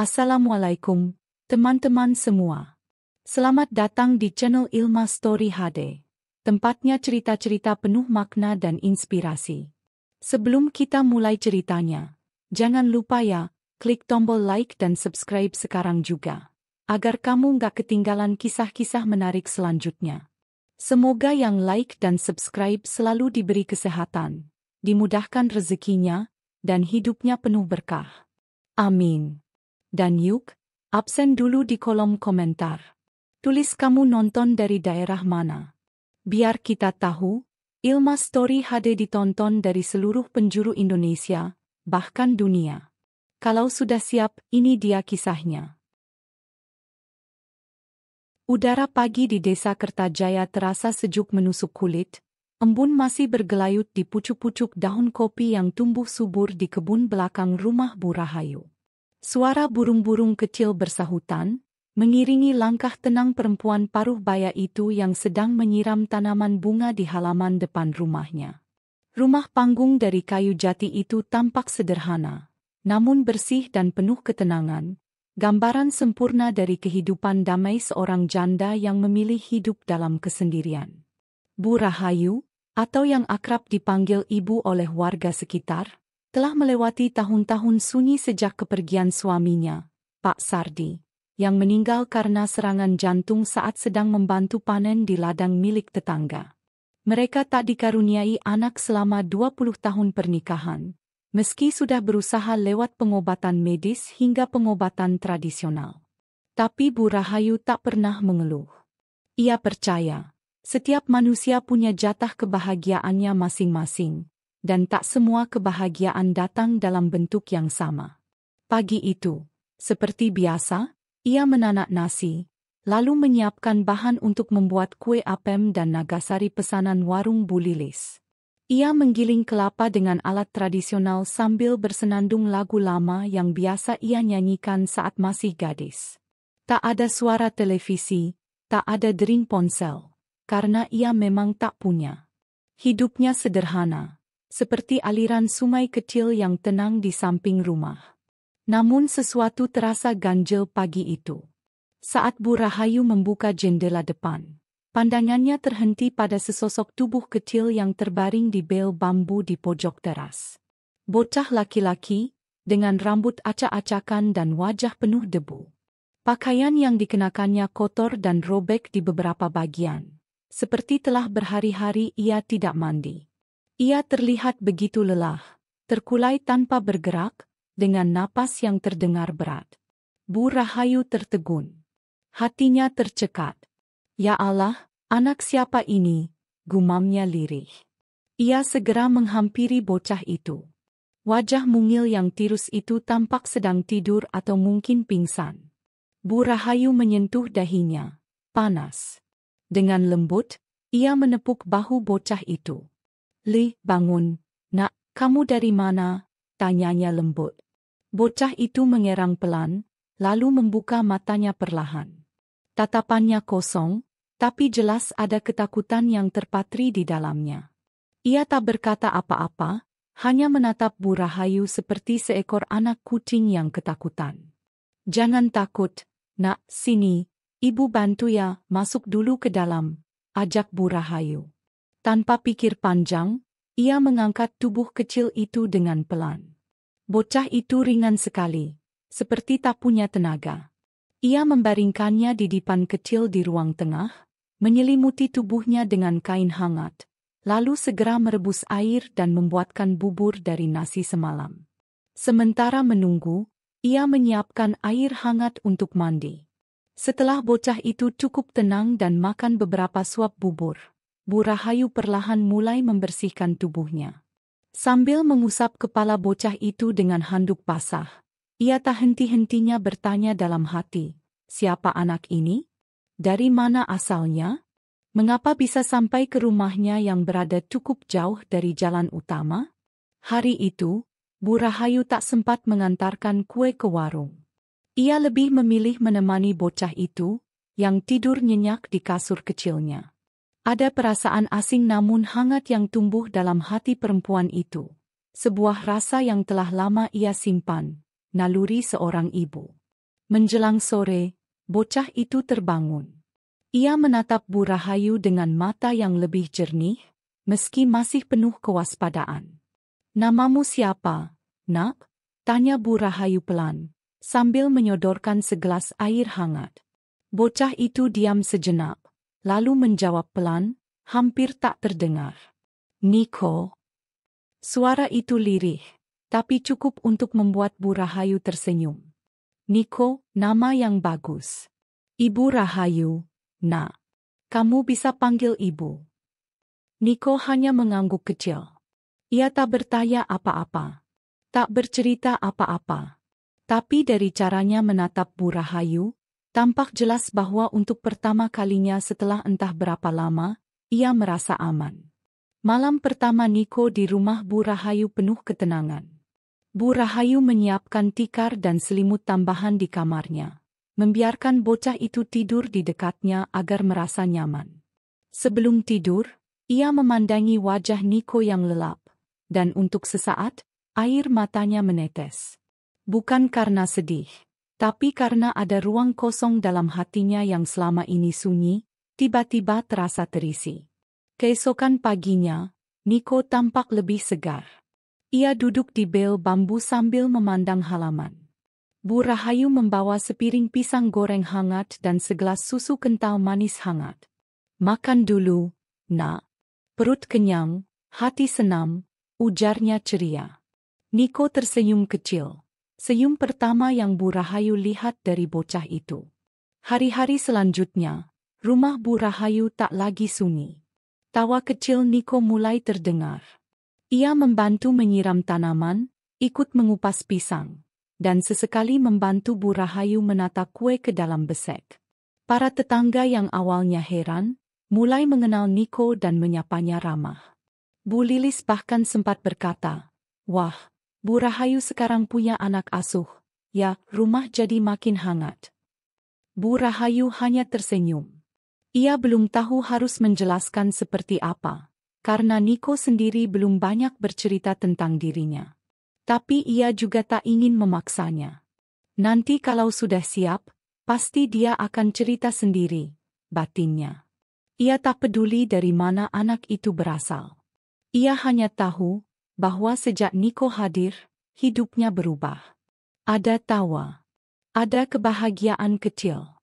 Assalamualaikum, teman-teman semua. Selamat datang di channel Ilma Story HD. Tempatnya cerita-cerita penuh makna dan inspirasi. Sebelum kita mulai ceritanya, jangan lupa ya, klik tombol like dan subscribe sekarang juga, agar kamu nggak ketinggalan kisah-kisah menarik selanjutnya. Semoga yang like dan subscribe selalu diberi kesehatan, dimudahkan rezekinya, dan hidupnya penuh berkah. Amin. Dan yuk, absen dulu di kolom komentar. Tulis kamu nonton dari daerah mana. Biar kita tahu, Ilma Story HD ditonton dari seluruh penjuru Indonesia, bahkan dunia. Kalau sudah siap, ini dia kisahnya. Udara pagi di Desa Kertajaya terasa sejuk menusuk kulit. Embun masih bergelayut di pucuk-pucuk daun kopi yang tumbuh subur di kebun belakang rumah Bu Rahayu. Suara burung-burung kecil bersahutan, mengiringi langkah tenang perempuan paruh baya itu yang sedang menyiram tanaman bunga di halaman depan rumahnya. Rumah panggung dari kayu jati itu tampak sederhana, namun bersih dan penuh ketenangan, gambaran sempurna dari kehidupan damai seorang janda yang memilih hidup dalam kesendirian. Bu Rahayu, atau yang akrab dipanggil ibu oleh warga sekitar, telah melewati tahun-tahun sunyi sejak kepergian suaminya, Pak Sardi, yang meninggal karena serangan jantung saat sedang membantu panen di ladang milik tetangga. Mereka tak dikaruniai anak selama 20 tahun pernikahan, meski sudah berusaha lewat pengobatan medis hingga pengobatan tradisional. Tapi Bu Rahayu tak pernah mengeluh. Ia percaya, setiap manusia punya jatah kebahagiaannya masing-masing, dan tak semua kebahagiaan datang dalam bentuk yang sama. Pagi itu, seperti biasa, ia menanak nasi, lalu menyiapkan bahan untuk membuat kue apem dan nagasari pesanan warung Bu Lilis. Ia menggiling kelapa dengan alat tradisional sambil bersenandung lagu lama yang biasa ia nyanyikan saat masih gadis. Tak ada suara televisi, tak ada dering ponsel, karena ia memang tak punya. Hidupnya sederhana, seperti aliran sungai kecil yang tenang di samping rumah. Namun sesuatu terasa ganjil pagi itu. Saat Bu Rahayu membuka jendela depan, pandangannya terhenti pada sesosok tubuh kecil yang terbaring di bel bambu di pojok teras. Bocah laki-laki, dengan rambut acak-acakan dan wajah penuh debu. Pakaian yang dikenakannya kotor dan robek di beberapa bagian, seperti telah berhari-hari ia tidak mandi. Ia terlihat begitu lelah, terkulai tanpa bergerak, dengan napas yang terdengar berat. Bu Rahayu tertegun. Hatinya tercekat. Ya Allah, anak siapa ini? Gumamnya lirih. Ia segera menghampiri bocah itu. Wajah mungil yang tirus itu tampak sedang tidur atau mungkin pingsan. Bu Rahayu menyentuh dahinya. Panas. Dengan lembut, ia menepuk bahu bocah itu. Li, bangun. Nak, kamu dari mana? Tanyanya lembut. Bocah itu mengerang pelan, lalu membuka matanya perlahan. Tatapannya kosong, tapi jelas ada ketakutan yang terpatri di dalamnya. Ia tak berkata apa-apa, hanya menatap Bu Rahayu seperti seekor anak kucing yang ketakutan. Jangan takut, nak, sini, ibu bantu ya, masuk dulu ke dalam, ajak Bu Rahayu. Tanpa pikir panjang, ia mengangkat tubuh kecil itu dengan pelan. Bocah itu ringan sekali, seperti tak punya tenaga. Ia membaringkannya di dipan kecil di ruang tengah, menyelimuti tubuhnya dengan kain hangat, lalu segera merebus air dan membuatkan bubur dari nasi semalam. Sementara menunggu, ia menyiapkan air hangat untuk mandi. Setelah bocah itu cukup tenang dan makan beberapa suap bubur, Bu Rahayu perlahan mulai membersihkan tubuhnya. Sambil mengusap kepala bocah itu dengan handuk basah, ia tak henti-hentinya bertanya dalam hati, siapa anak ini? Dari mana asalnya? Mengapa bisa sampai ke rumahnya yang berada cukup jauh dari jalan utama? Hari itu, Bu Rahayu tak sempat mengantarkan kue ke warung. Ia lebih memilih menemani bocah itu, yang tidur nyenyak di kasur kecilnya. Ada perasaan asing namun hangat yang tumbuh dalam hati perempuan itu. Sebuah rasa yang telah lama ia simpan, naluri seorang ibu. Menjelang sore, bocah itu terbangun. Ia menatap Bu Rahayu dengan mata yang lebih jernih, meski masih penuh kewaspadaan. "Namamu siapa, Nak?" tanya Bu Rahayu pelan, sambil menyodorkan segelas air hangat. Bocah itu diam sejenak, lalu menjawab pelan, hampir tak terdengar. "Niko." Suara itu lirih, tapi cukup untuk membuat Bu Rahayu tersenyum. "Niko, nama yang bagus." "Ibu Rahayu, Nak. Kamu bisa panggil ibu." Niko hanya mengangguk kecil. Ia tak bertanya apa-apa, tak bercerita apa-apa. Tapi dari caranya menatap Bu Rahayu, tampak jelas bahwa untuk pertama kalinya setelah entah berapa lama, ia merasa aman. Malam pertama Niko di rumah Bu Rahayu penuh ketenangan. Bu Rahayu menyiapkan tikar dan selimut tambahan di kamarnya, membiarkan bocah itu tidur di dekatnya agar merasa nyaman. Sebelum tidur, ia memandangi wajah Niko yang lelap, dan untuk sesaat, air matanya menetes. Bukan karena sedih, tapi karena ada ruang kosong dalam hatinya yang selama ini sunyi, tiba-tiba terasa terisi. Keesokan paginya, Niko tampak lebih segar. Ia duduk di bel bambu sambil memandang halaman. Bu Rahayu membawa sepiring pisang goreng hangat dan segelas susu kental manis hangat. "Makan dulu, Nak. Perut kenyang, hati senam," ujarnya ceria. Niko tersenyum kecil. Senyum pertama yang Bu Rahayu lihat dari bocah itu. Hari-hari selanjutnya, rumah Bu Rahayu tak lagi sunyi. Tawa kecil Niko mulai terdengar. Ia membantu menyiram tanaman, ikut mengupas pisang, dan sesekali membantu Bu Rahayu menata kue ke dalam besek. Para tetangga yang awalnya heran, mulai mengenal Niko dan menyapanya ramah. Bu Lilis bahkan sempat berkata, "Wah, Bu Rahayu sekarang punya anak asuh, ya, rumah jadi makin hangat." Bu Rahayu hanya tersenyum. Ia belum tahu harus menjelaskan seperti apa, karena Niko sendiri belum banyak bercerita tentang dirinya. Tapi ia juga tak ingin memaksanya. Nanti kalau sudah siap, pasti dia akan cerita sendiri, batinnya. Ia tak peduli dari mana anak itu berasal. Ia hanya tahu bahwa sejak Niko hadir, hidupnya berubah. Ada tawa. Ada kebahagiaan kecil.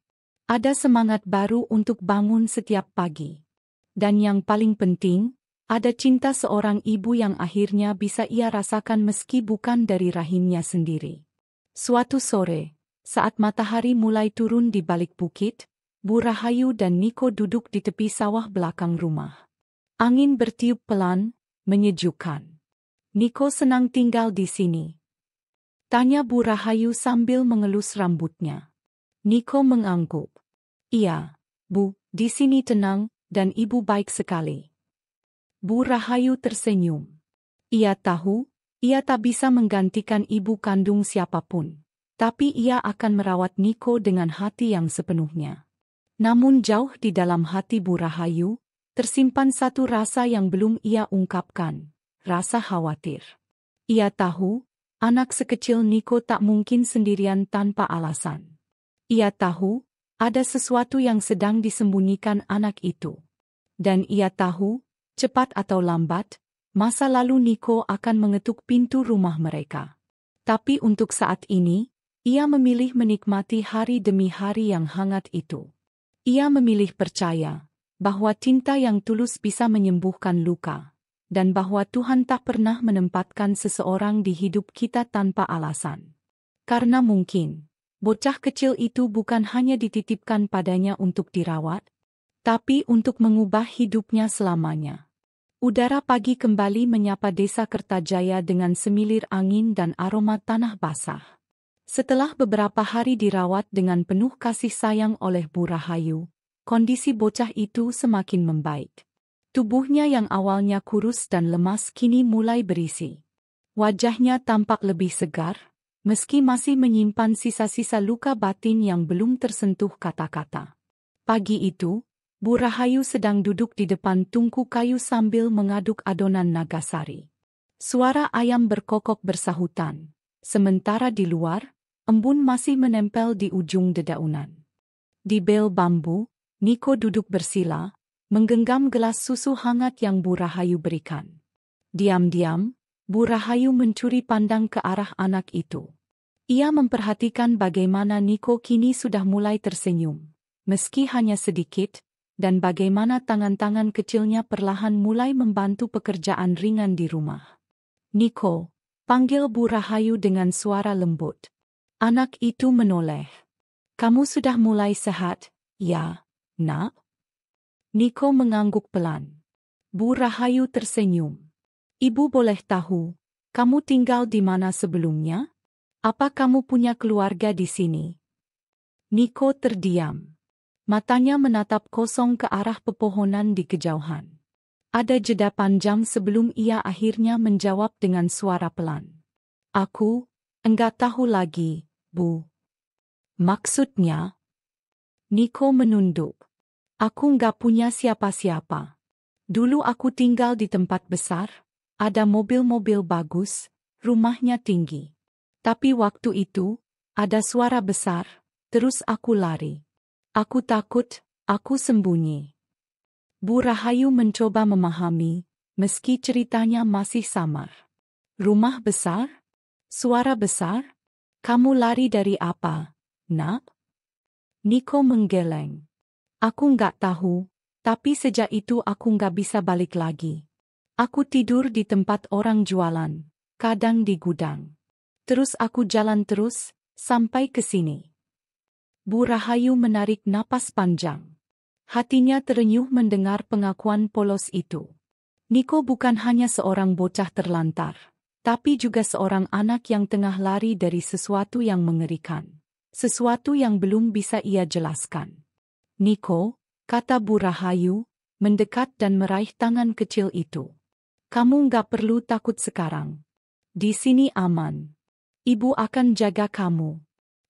Ada semangat baru untuk bangun setiap pagi. Dan yang paling penting, ada cinta seorang ibu yang akhirnya bisa ia rasakan meski bukan dari rahimnya sendiri. Suatu sore, saat matahari mulai turun di balik bukit, Bu Rahayu dan Niko duduk di tepi sawah belakang rumah. Angin bertiup pelan, menyejukkan. "Niko senang tinggal di sini?" tanya Bu Rahayu sambil mengelus rambutnya. Niko mengangguk. "Iya, Bu, di sini tenang, dan ibu baik sekali." Bu Rahayu tersenyum. Ia tahu, ia tak bisa menggantikan ibu kandung siapapun. Tapi ia akan merawat Niko dengan hati yang sepenuhnya. Namun jauh di dalam hati Bu Rahayu, tersimpan satu rasa yang belum ia ungkapkan, rasa khawatir. Ia tahu, anak sekecil Niko tak mungkin sendirian tanpa alasan. Ia tahu, ada sesuatu yang sedang disembunyikan anak itu. Dan ia tahu, cepat atau lambat, masa lalu Niko akan mengetuk pintu rumah mereka. Tapi untuk saat ini, ia memilih menikmati hari demi hari yang hangat itu. Ia memilih percaya bahwa cinta yang tulus bisa menyembuhkan luka, dan bahwa Tuhan tak pernah menempatkan seseorang di hidup kita tanpa alasan. Karena mungkin, bocah kecil itu bukan hanya dititipkan padanya untuk dirawat, tapi untuk mengubah hidupnya selamanya. Udara pagi kembali menyapa desa Kertajaya dengan semilir angin dan aroma tanah basah. Setelah beberapa hari dirawat dengan penuh kasih sayang oleh Bu Rahayu, kondisi bocah itu semakin membaik. Tubuhnya yang awalnya kurus dan lemas kini mulai berisi. Wajahnya tampak lebih segar, meski masih menyimpan sisa-sisa luka batin yang belum tersentuh kata-kata. Pagi itu, Bu Rahayu sedang duduk di depan tungku kayu sambil mengaduk adonan nagasari. Suara ayam berkokok bersahutan, sementara di luar, embun masih menempel di ujung dedaunan. Di bel bambu, Niko duduk bersila, menggenggam gelas susu hangat yang Bu Rahayu berikan. Diam-diam, Bu Rahayu mencuri pandang ke arah anak itu. Ia memperhatikan bagaimana Niko kini sudah mulai tersenyum, meski hanya sedikit, dan bagaimana tangan-tangan kecilnya perlahan mulai membantu pekerjaan ringan di rumah. "Niko," panggil Bu Rahayu dengan suara lembut. Anak itu menoleh. "Kamu sudah mulai sehat, ya, Nak?" Niko mengangguk pelan. Bu Rahayu tersenyum. "Ibu boleh tahu, kamu tinggal di mana sebelumnya? Apa kamu punya keluarga di sini?" Niko terdiam. Matanya menatap kosong ke arah pepohonan di kejauhan. Ada jeda panjang sebelum ia akhirnya menjawab dengan suara pelan. "Aku enggak tahu lagi, Bu." "Maksudnya?" Niko menunduk. "Aku enggak punya siapa-siapa. Dulu aku tinggal di tempat besar, ada mobil-mobil bagus, rumahnya tinggi. Tapi waktu itu, ada suara besar, terus aku lari. Aku takut, aku sembunyi." Bu Rahayu mencoba memahami, meski ceritanya masih samar. "Rumah besar? Suara besar? Kamu lari dari apa, Nak?" Niko menggeleng. "Aku nggak tahu, tapi sejak itu aku nggak bisa balik lagi. Aku tidur di tempat orang jualan, kadang di gudang. Terus aku jalan terus, sampai ke sini." Bu Rahayu menarik napas panjang. Hatinya terenyuh mendengar pengakuan polos itu. Niko bukan hanya seorang bocah terlantar, tapi juga seorang anak yang tengah lari dari sesuatu yang mengerikan. Sesuatu yang belum bisa ia jelaskan. "Niko," kata Bu Rahayu, mendekat dan meraih tangan kecil itu. "Kamu nggak perlu takut sekarang. Di sini aman. Ibu akan jaga kamu.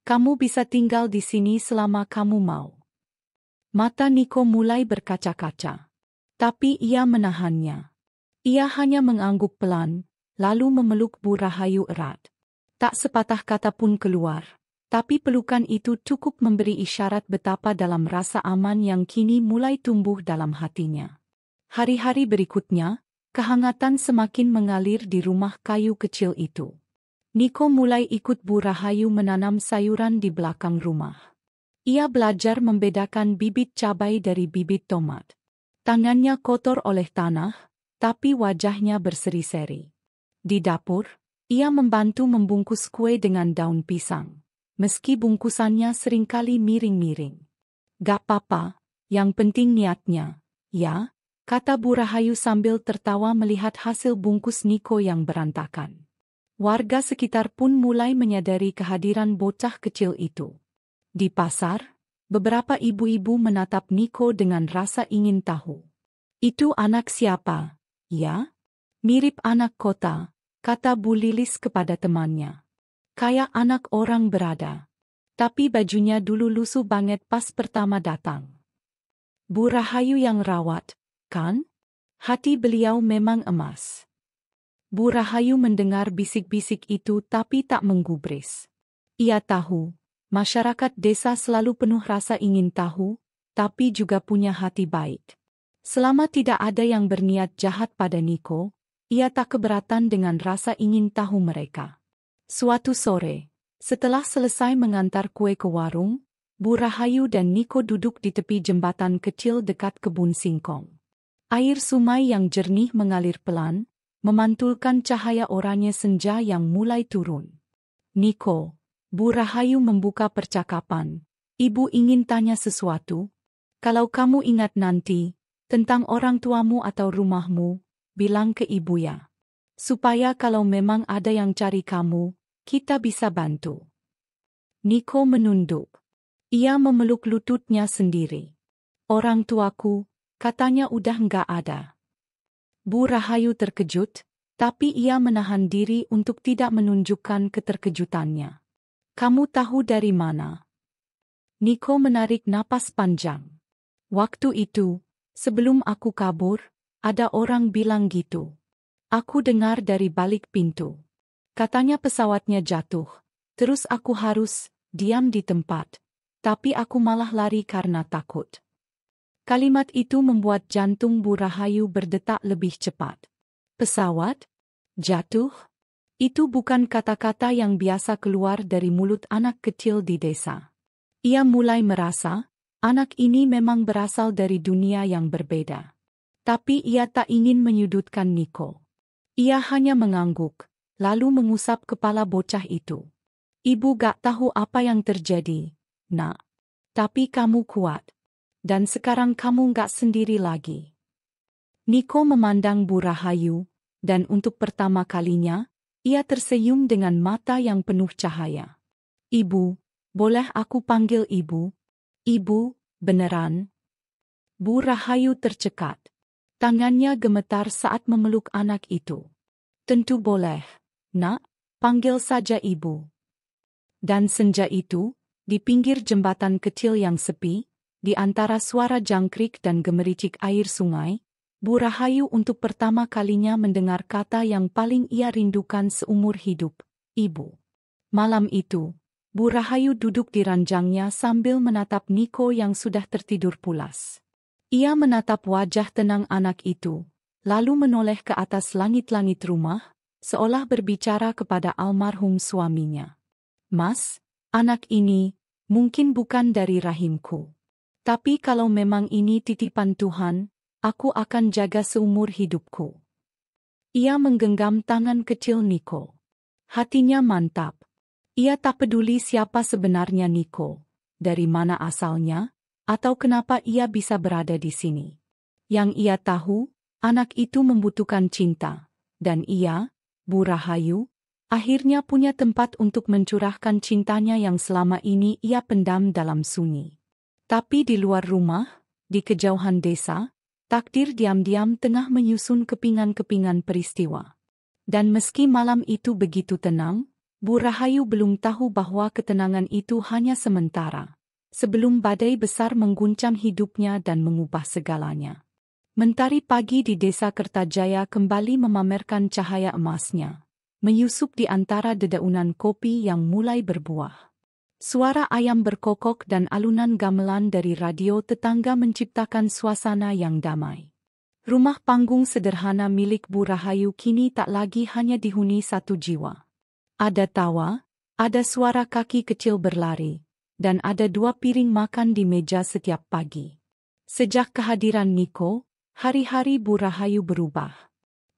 Kamu bisa tinggal di sini selama kamu mau." Mata Niko mulai berkaca-kaca. Tapi ia menahannya. Ia hanya mengangguk pelan, lalu memeluk Bu Rahayu erat. Tak sepatah kata pun keluar, tapi pelukan itu cukup memberi isyarat betapa dalam rasa aman yang kini mulai tumbuh dalam hatinya. Hari-hari berikutnya, kehangatan semakin mengalir di rumah kayu kecil itu. Niko mulai ikut Bu Rahayu menanam sayuran di belakang rumah. Ia belajar membedakan bibit cabai dari bibit tomat. Tangannya kotor oleh tanah, tapi wajahnya berseri-seri. Di dapur, ia membantu membungkus kue dengan daun pisang, meski bungkusannya seringkali miring-miring. "Gak apa-apa, yang penting niatnya, ya," kata Bu Rahayu sambil tertawa melihat hasil bungkus Niko yang berantakan. Warga sekitar pun mulai menyadari kehadiran bocah kecil itu. Di pasar, beberapa ibu-ibu menatap Niko dengan rasa ingin tahu. "Itu anak siapa, ya? Mirip anak kota," kata Bu Lilis kepada temannya. "Kayak anak orang berada. Tapi bajunya dulu lusuh banget pas pertama datang." Bu Rahayu yang rawat, kan? Hati beliau memang emas. Bu Rahayu mendengar bisik-bisik itu tapi tak menggubris. Ia tahu, masyarakat desa selalu penuh rasa ingin tahu, tapi juga punya hati baik. Selama tidak ada yang berniat jahat pada Niko, ia tak keberatan dengan rasa ingin tahu mereka. Suatu sore, setelah selesai mengantar kue ke warung, Bu Rahayu dan Niko duduk di tepi jembatan kecil dekat kebun singkong. Air sungai yang jernih mengalir pelan, memantulkan cahaya oranye senja yang mulai turun. "Niko," Bu Rahayu membuka percakapan, "Ibu ingin tanya sesuatu. Kalau kamu ingat nanti, tentang orang tuamu atau rumahmu, bilang ke ibu ya. Supaya kalau memang ada yang cari kamu, kita bisa bantu." Niko menunduk. Ia memeluk lututnya sendiri. "Orang tuaku, katanya udah nggak ada." Bu Rahayu terkejut, tapi ia menahan diri untuk tidak menunjukkan keterkejutannya. "Kamu tahu dari mana?" Niko menarik napas panjang. "Waktu itu, sebelum aku kabur, ada orang bilang gitu. Aku dengar dari balik pintu. Katanya pesawatnya jatuh, Terus aku harus diam di tempat, tapi aku malah lari karena takut. Kalimat itu membuat jantung Bu Rahayu berdetak lebih cepat. Pesawat? Jatuh? Itu bukan kata-kata yang biasa keluar dari mulut anak kecil di desa. Ia mulai merasa, anak ini memang berasal dari dunia yang berbeda. Tapi ia tak ingin menyudutkan Niko. Ia hanya mengangguk, lalu mengusap kepala bocah itu. Ibu gak tahu apa yang terjadi, nak. Tapi kamu kuat. Dan sekarang kamu gak sendiri lagi. Niko memandang Bu Rahayu, dan untuk pertama kalinya, ia tersenyum dengan mata yang penuh cahaya. Ibu, boleh aku panggil ibu? Ibu, beneran? Bu Rahayu tercekat. Tangannya gemetar saat memeluk anak itu. Tentu boleh, nak, panggil saja ibu. Dan senja itu, di pinggir jembatan kecil yang sepi, di antara suara jangkrik dan gemericik air sungai, Bu Rahayu untuk pertama kalinya mendengar kata yang paling ia rindukan seumur hidup, ibu. Malam itu, Bu Rahayu duduk di ranjangnya sambil menatap Niko yang sudah tertidur pulas. Ia menatap wajah tenang anak itu, lalu menoleh ke atas langit-langit rumah, seolah berbicara kepada almarhum suaminya. Mas, anak ini mungkin bukan dari rahimku. Tapi kalau memang ini titipan Tuhan, aku akan jaga seumur hidupku. Ia menggenggam tangan kecil Niko. Hatinya mantap. Ia tak peduli siapa sebenarnya Niko, dari mana asalnya, atau kenapa ia bisa berada di sini. Yang ia tahu, anak itu membutuhkan cinta, dan ia, Bu Rahayu, akhirnya punya tempat untuk mencurahkan cintanya yang selama ini ia pendam dalam sunyi. Tapi di luar rumah, di kejauhan desa, takdir diam-diam tengah menyusun kepingan-kepingan peristiwa. Dan meski malam itu begitu tenang, Bu Rahayu belum tahu bahwa ketenangan itu hanya sementara, sebelum badai besar mengguncang hidupnya dan mengubah segalanya. Mentari pagi di desa Kertajaya kembali memamerkan cahaya emasnya, menyusup di antara dedaunan kopi yang mulai berbuah. Suara ayam berkokok dan alunan gamelan dari radio tetangga menciptakan suasana yang damai. Rumah panggung sederhana milik Bu Rahayu kini tak lagi hanya dihuni satu jiwa. Ada tawa, ada suara kaki kecil berlari, dan ada 2 piring makan di meja setiap pagi. Sejak kehadiran Niko, hari-hari Bu Rahayu berubah.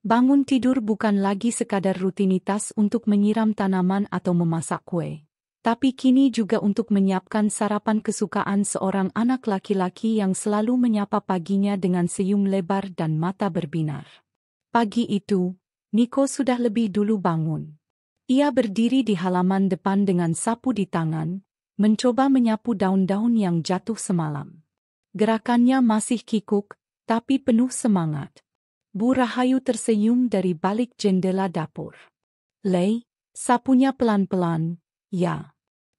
Bangun tidur bukan lagi sekadar rutinitas untuk menyiram tanaman atau memasak kue, tapi kini juga untuk menyiapkan sarapan kesukaan seorang anak laki-laki yang selalu menyapa paginya dengan senyum lebar dan mata berbinar. Pagi itu, Niko sudah lebih dulu bangun. Ia berdiri di halaman depan dengan sapu di tangan, mencoba menyapu daun-daun yang jatuh semalam. Gerakannya masih kikuk, tapi penuh semangat. Bu Rahayu tersenyum dari balik jendela dapur. "Lei, sapunya pelan-pelan, ya.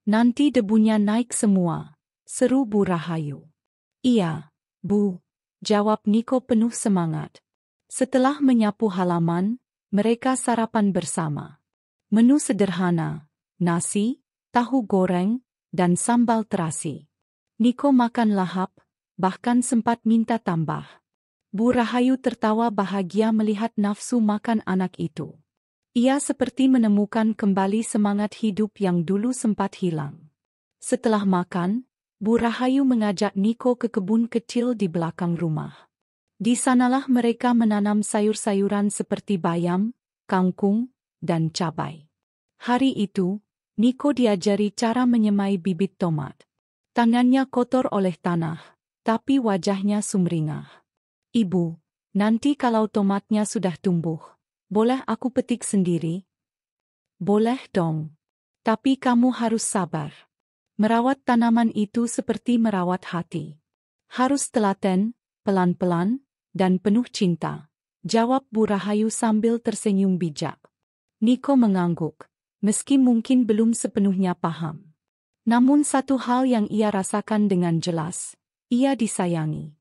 Nanti debunya naik semua," seru Bu Rahayu. "Iya, Bu," jawab Niko penuh semangat. Setelah menyapu halaman, mereka sarapan bersama. Menu sederhana, nasi, tahu goreng, dan sambal terasi. Niko makan lahap, bahkan sempat minta tambah. Bu Rahayu tertawa bahagia melihat nafsu makan anak itu. Ia seperti menemukan kembali semangat hidup yang dulu sempat hilang. Setelah makan, Bu Rahayu mengajak Niko ke kebun kecil di belakang rumah. Di sanalah mereka menanam sayur-sayuran seperti bayam, kangkung, dan cabai. Hari itu, Niko diajari cara menyemai bibit tomat. Tangannya kotor oleh tanah, tapi wajahnya sumringah. "Ibu, nanti kalau tomatnya sudah tumbuh, boleh aku petik sendiri?" "Boleh dong. Tapi kamu harus sabar. Merawat tanaman itu seperti merawat hati. Harus telaten, pelan-pelan, dan penuh cinta," jawab Bu Rahayu sambil tersenyum bijak. Niko mengangguk, meski mungkin belum sepenuhnya paham. Namun satu hal yang ia rasakan dengan jelas, ia disayangi.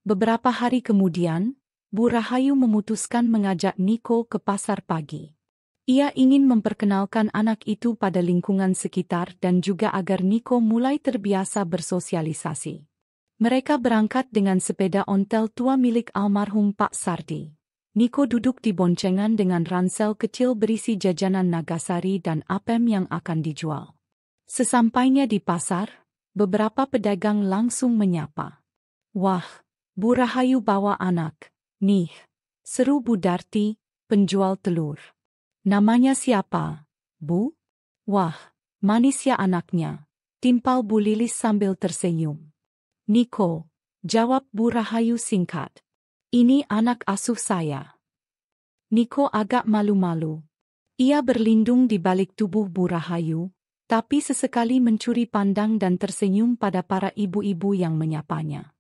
Beberapa hari kemudian, Bu Rahayu memutuskan mengajak Niko ke pasar pagi. Ia ingin memperkenalkan anak itu pada lingkungan sekitar dan juga agar Niko mulai terbiasa bersosialisasi. Mereka berangkat dengan sepeda ontel tua milik almarhum Pak Sardi. Niko duduk di boncengan dengan ransel kecil berisi jajanan Nagasari dan apem yang akan dijual. Sesampainya di pasar, beberapa pedagang langsung menyapa. "Wah, Bu Rahayu bawa anak, nih," seru Bu Darti, penjual telur. "Namanya siapa, Bu?" "Wah, manis ya anaknya," timpal Bu Lilis sambil tersenyum. "Niko," jawab Bu Rahayu singkat. "Ini anak asuh saya." Niko agak malu-malu. Ia berlindung di balik tubuh Bu Rahayu, tapi sesekali mencuri pandang dan tersenyum pada para ibu-ibu yang menyapanya.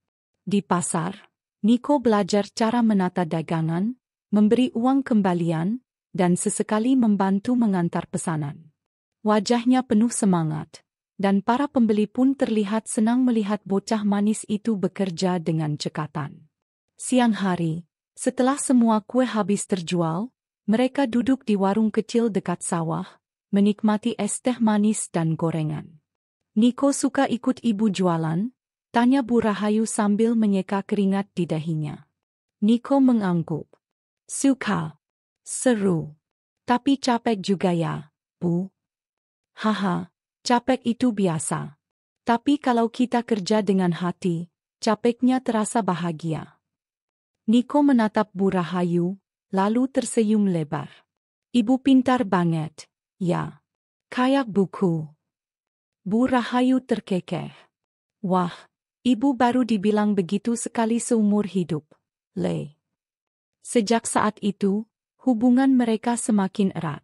Di pasar, Niko belajar cara menata dagangan, memberi uang kembalian, dan sesekali membantu mengantar pesanan. Wajahnya penuh semangat, dan para pembeli pun terlihat senang melihat bocah manis itu bekerja dengan cekatan. Siang hari, setelah semua kue habis terjual, mereka duduk di warung kecil dekat sawah, menikmati es teh manis dan gorengan. "Niko suka ikut ibu jualan?" tanya Bu Rahayu sambil menyeka keringat di dahinya. Niko mengangguk. "Suka. Seru. Tapi capek juga ya, Bu?" "Haha, capek itu biasa. Tapi kalau kita kerja dengan hati, capeknya terasa bahagia." Niko menatap Bu Rahayu, lalu tersenyum lebar. "Ibu pintar banget, ya. Kayak buku." Bu Rahayu terkekeh. "Wah, ibu baru dibilang begitu sekali seumur hidup, Le." Sejak saat itu, hubungan mereka semakin erat.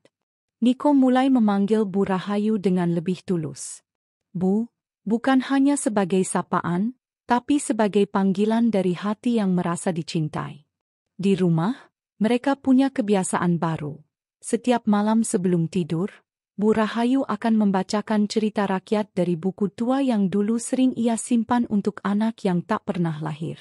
Niko mulai memanggil Bu Rahayu dengan lebih tulus. "Bu," bukan hanya sebagai sapaan, tapi sebagai panggilan dari hati yang merasa dicintai. Di rumah, mereka punya kebiasaan baru. Setiap malam sebelum tidur, Bu Rahayu akan membacakan cerita rakyat dari buku tua yang dulu sering ia simpan untuk anak yang tak pernah lahir.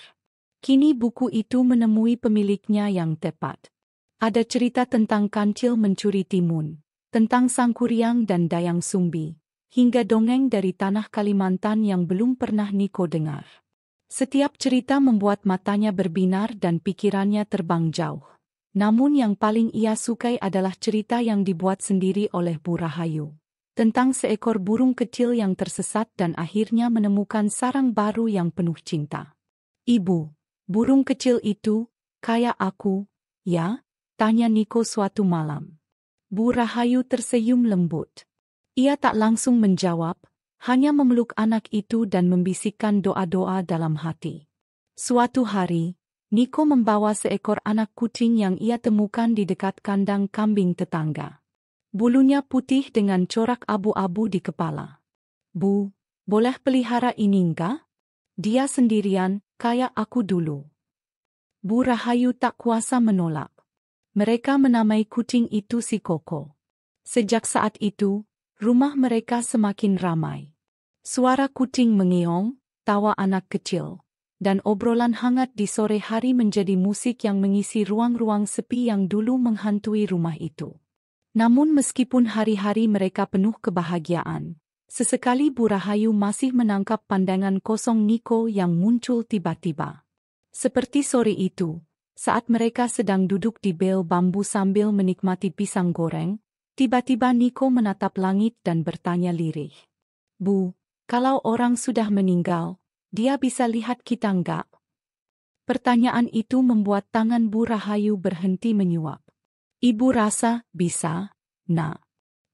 Kini buku itu menemui pemiliknya yang tepat. Ada cerita tentang kancil mencuri timun, tentang Sangkuriang dan Dayang Sumbi, hingga dongeng dari tanah Kalimantan yang belum pernah Niko dengar. Setiap cerita membuat matanya berbinar dan pikirannya terbang jauh. Namun yang paling ia sukai adalah cerita yang dibuat sendiri oleh Bu Rahayu. Tentang seekor burung kecil yang tersesat dan akhirnya menemukan sarang baru yang penuh cinta. "Ibu, burung kecil itu, kayak aku, ya?" tanya Niko suatu malam. Bu Rahayu tersenyum lembut. Ia tak langsung menjawab, hanya memeluk anak itu dan membisikkan doa-doa dalam hati. Suatu hari, Niko membawa seekor anak kucing yang ia temukan di dekat kandang kambing tetangga. Bulunya putih dengan corak abu-abu di kepala. "Bu, boleh pelihara ini enggak? Dia sendirian, kayak aku dulu." Bu Rahayu tak kuasa menolak. Mereka menamai kucing itu si Koko. Sejak saat itu, rumah mereka semakin ramai. Suara kucing mengeong, tawa anak kecil, dan obrolan hangat di sore hari menjadi musik yang mengisi ruang-ruang sepi yang dulu menghantui rumah itu. Namun meskipun hari-hari mereka penuh kebahagiaan, sesekali Bu Rahayu masih menangkap pandangan kosong Niko yang muncul tiba-tiba. Seperti sore itu, saat mereka sedang duduk di bel bambu sambil menikmati pisang goreng, tiba-tiba Niko menatap langit dan bertanya lirih. "Bu, kalau orang sudah meninggal, dia bisa lihat kita enggak?" Pertanyaan itu membuat tangan Bu Rahayu berhenti menyuap. "Ibu rasa bisa, Nak.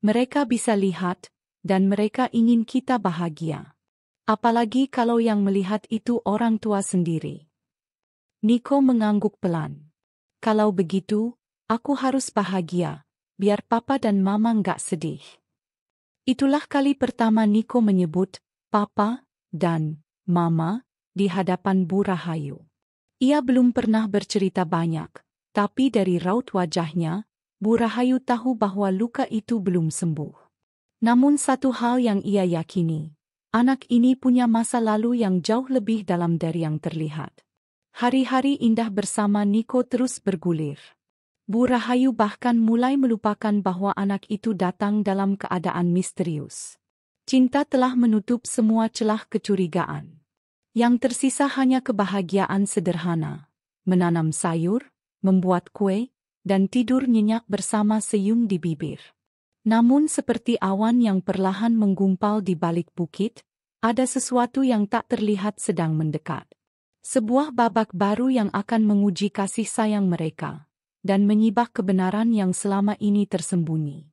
Mereka bisa lihat, dan mereka ingin kita bahagia. Apalagi kalau yang melihat itu orang tua sendiri." Niko mengangguk pelan. "Kalau begitu, aku harus bahagia, biar Papa dan Mama enggak sedih." Itulah kali pertama Niko menyebut Papa dan Mama di hadapan Bu Rahayu. Ia belum pernah bercerita banyak, tapi dari raut wajahnya, Bu Rahayu tahu bahwa luka itu belum sembuh. Namun satu hal yang ia yakini, anak ini punya masa lalu yang jauh lebih dalam dari yang terlihat. Hari-hari indah bersama Niko terus bergulir. Bu Rahayu bahkan mulai melupakan bahwa anak itu datang dalam keadaan misterius. Cinta telah menutup semua celah kecurigaan. Yang tersisa hanya kebahagiaan sederhana. Menanam sayur, membuat kue, dan tidur nyenyak bersama senyum di bibir. Namun seperti awan yang perlahan menggumpal di balik bukit, ada sesuatu yang tak terlihat sedang mendekat. Sebuah babak baru yang akan menguji kasih sayang mereka, dan menyibak kebenaran yang selama ini tersembunyi.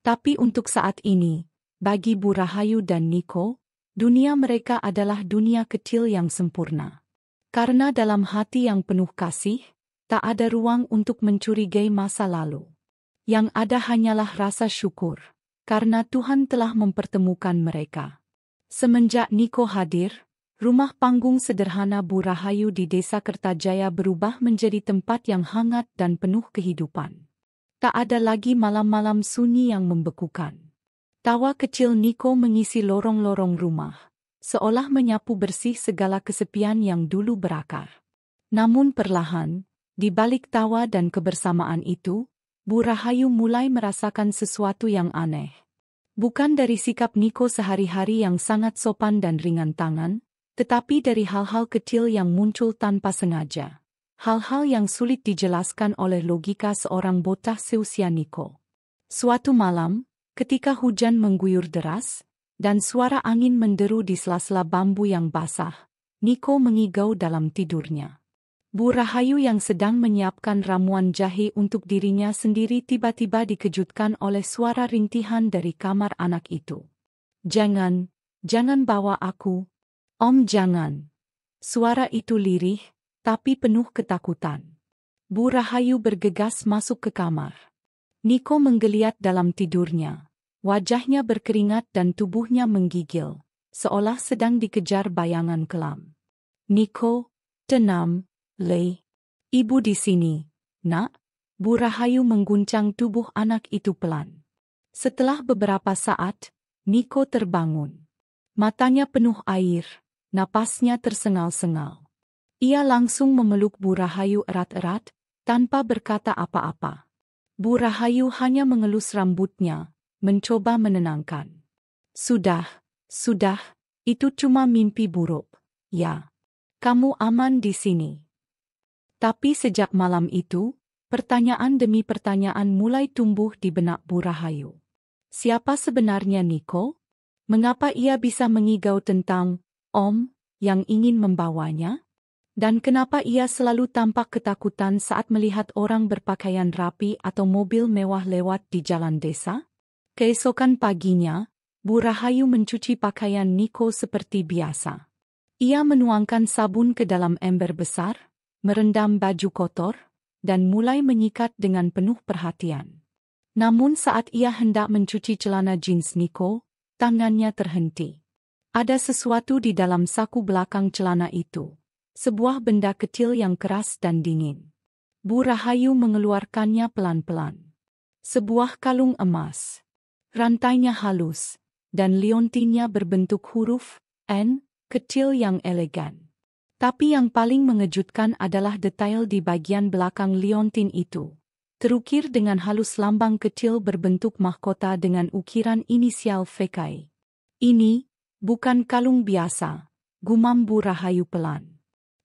Tapi untuk saat ini, bagi Bu Rahayu dan Niko, dunia mereka adalah dunia kecil yang sempurna. Karena dalam hati yang penuh kasih, tak ada ruang untuk mencurigai masa lalu. Yang ada hanyalah rasa syukur, karena Tuhan telah mempertemukan mereka. Semenjak Niko hadir, rumah panggung sederhana Bu Rahayu di Desa Kertajaya berubah menjadi tempat yang hangat dan penuh kehidupan. Tak ada lagi malam-malam sunyi yang membekukan. Tawa kecil Niko mengisi lorong-lorong rumah, seolah menyapu bersih segala kesepian yang dulu berakar. Namun perlahan, di balik tawa dan kebersamaan itu, Bu Rahayu mulai merasakan sesuatu yang aneh. Bukan dari sikap Niko sehari-hari yang sangat sopan dan ringan tangan, tetapi dari hal-hal kecil yang muncul tanpa sengaja. Hal-hal yang sulit dijelaskan oleh logika seorang bocah seusia Niko. Suatu malam, ketika hujan mengguyur deras, dan suara angin menderu di sela-sela bambu yang basah, Niko mengigau dalam tidurnya. Bu Rahayu yang sedang menyiapkan ramuan jahe untuk dirinya sendiri tiba-tiba dikejutkan oleh suara rintihan dari kamar anak itu. "Jangan, jangan bawa aku. Om, jangan." Suara itu lirih, tapi penuh ketakutan. Bu Rahayu bergegas masuk ke kamar. Niko menggeliat dalam tidurnya. Wajahnya berkeringat dan tubuhnya menggigil, seolah sedang dikejar bayangan kelam. "Niko, tenang, Le. Ibu di sini, Nak." Bu Rahayu mengguncang tubuh anak itu pelan. Setelah beberapa saat, Niko terbangun. Matanya penuh air. Napasnya tersengal-sengal. Ia langsung memeluk Bu Rahayu erat-erat, tanpa berkata apa-apa. Bu Rahayu hanya mengelus rambutnya, mencoba menenangkan. Sudah, itu cuma mimpi buruk, ya. Kamu aman di sini." Tapi sejak malam itu, pertanyaan demi pertanyaan mulai tumbuh di benak Bu Rahayu. Siapa sebenarnya Niko? Mengapa ia bisa mengigau tentang Om yang ingin membawanya? Dan kenapa ia selalu tampak ketakutan saat melihat orang berpakaian rapi atau mobil mewah lewat di jalan desa? Keesokan paginya, Bu Rahayu mencuci pakaian Niko seperti biasa. Ia menuangkan sabun ke dalam ember besar, merendam baju kotor, dan mulai menyikat dengan penuh perhatian. Namun saat ia hendak mencuci celana jeans Niko, tangannya terhenti. Ada sesuatu di dalam saku belakang celana itu. Sebuah benda kecil yang keras dan dingin. Bu Rahayu mengeluarkannya pelan-pelan. Sebuah kalung emas. Rantainya halus, dan liontinnya berbentuk huruf N, kecil yang elegan. Tapi yang paling mengejutkan adalah detail di bagian belakang liontin itu. Terukir dengan halus lambang kecil berbentuk mahkota dengan ukiran inisial VK. "Ini bukan kalung biasa," gumam Bu Rahayu pelan.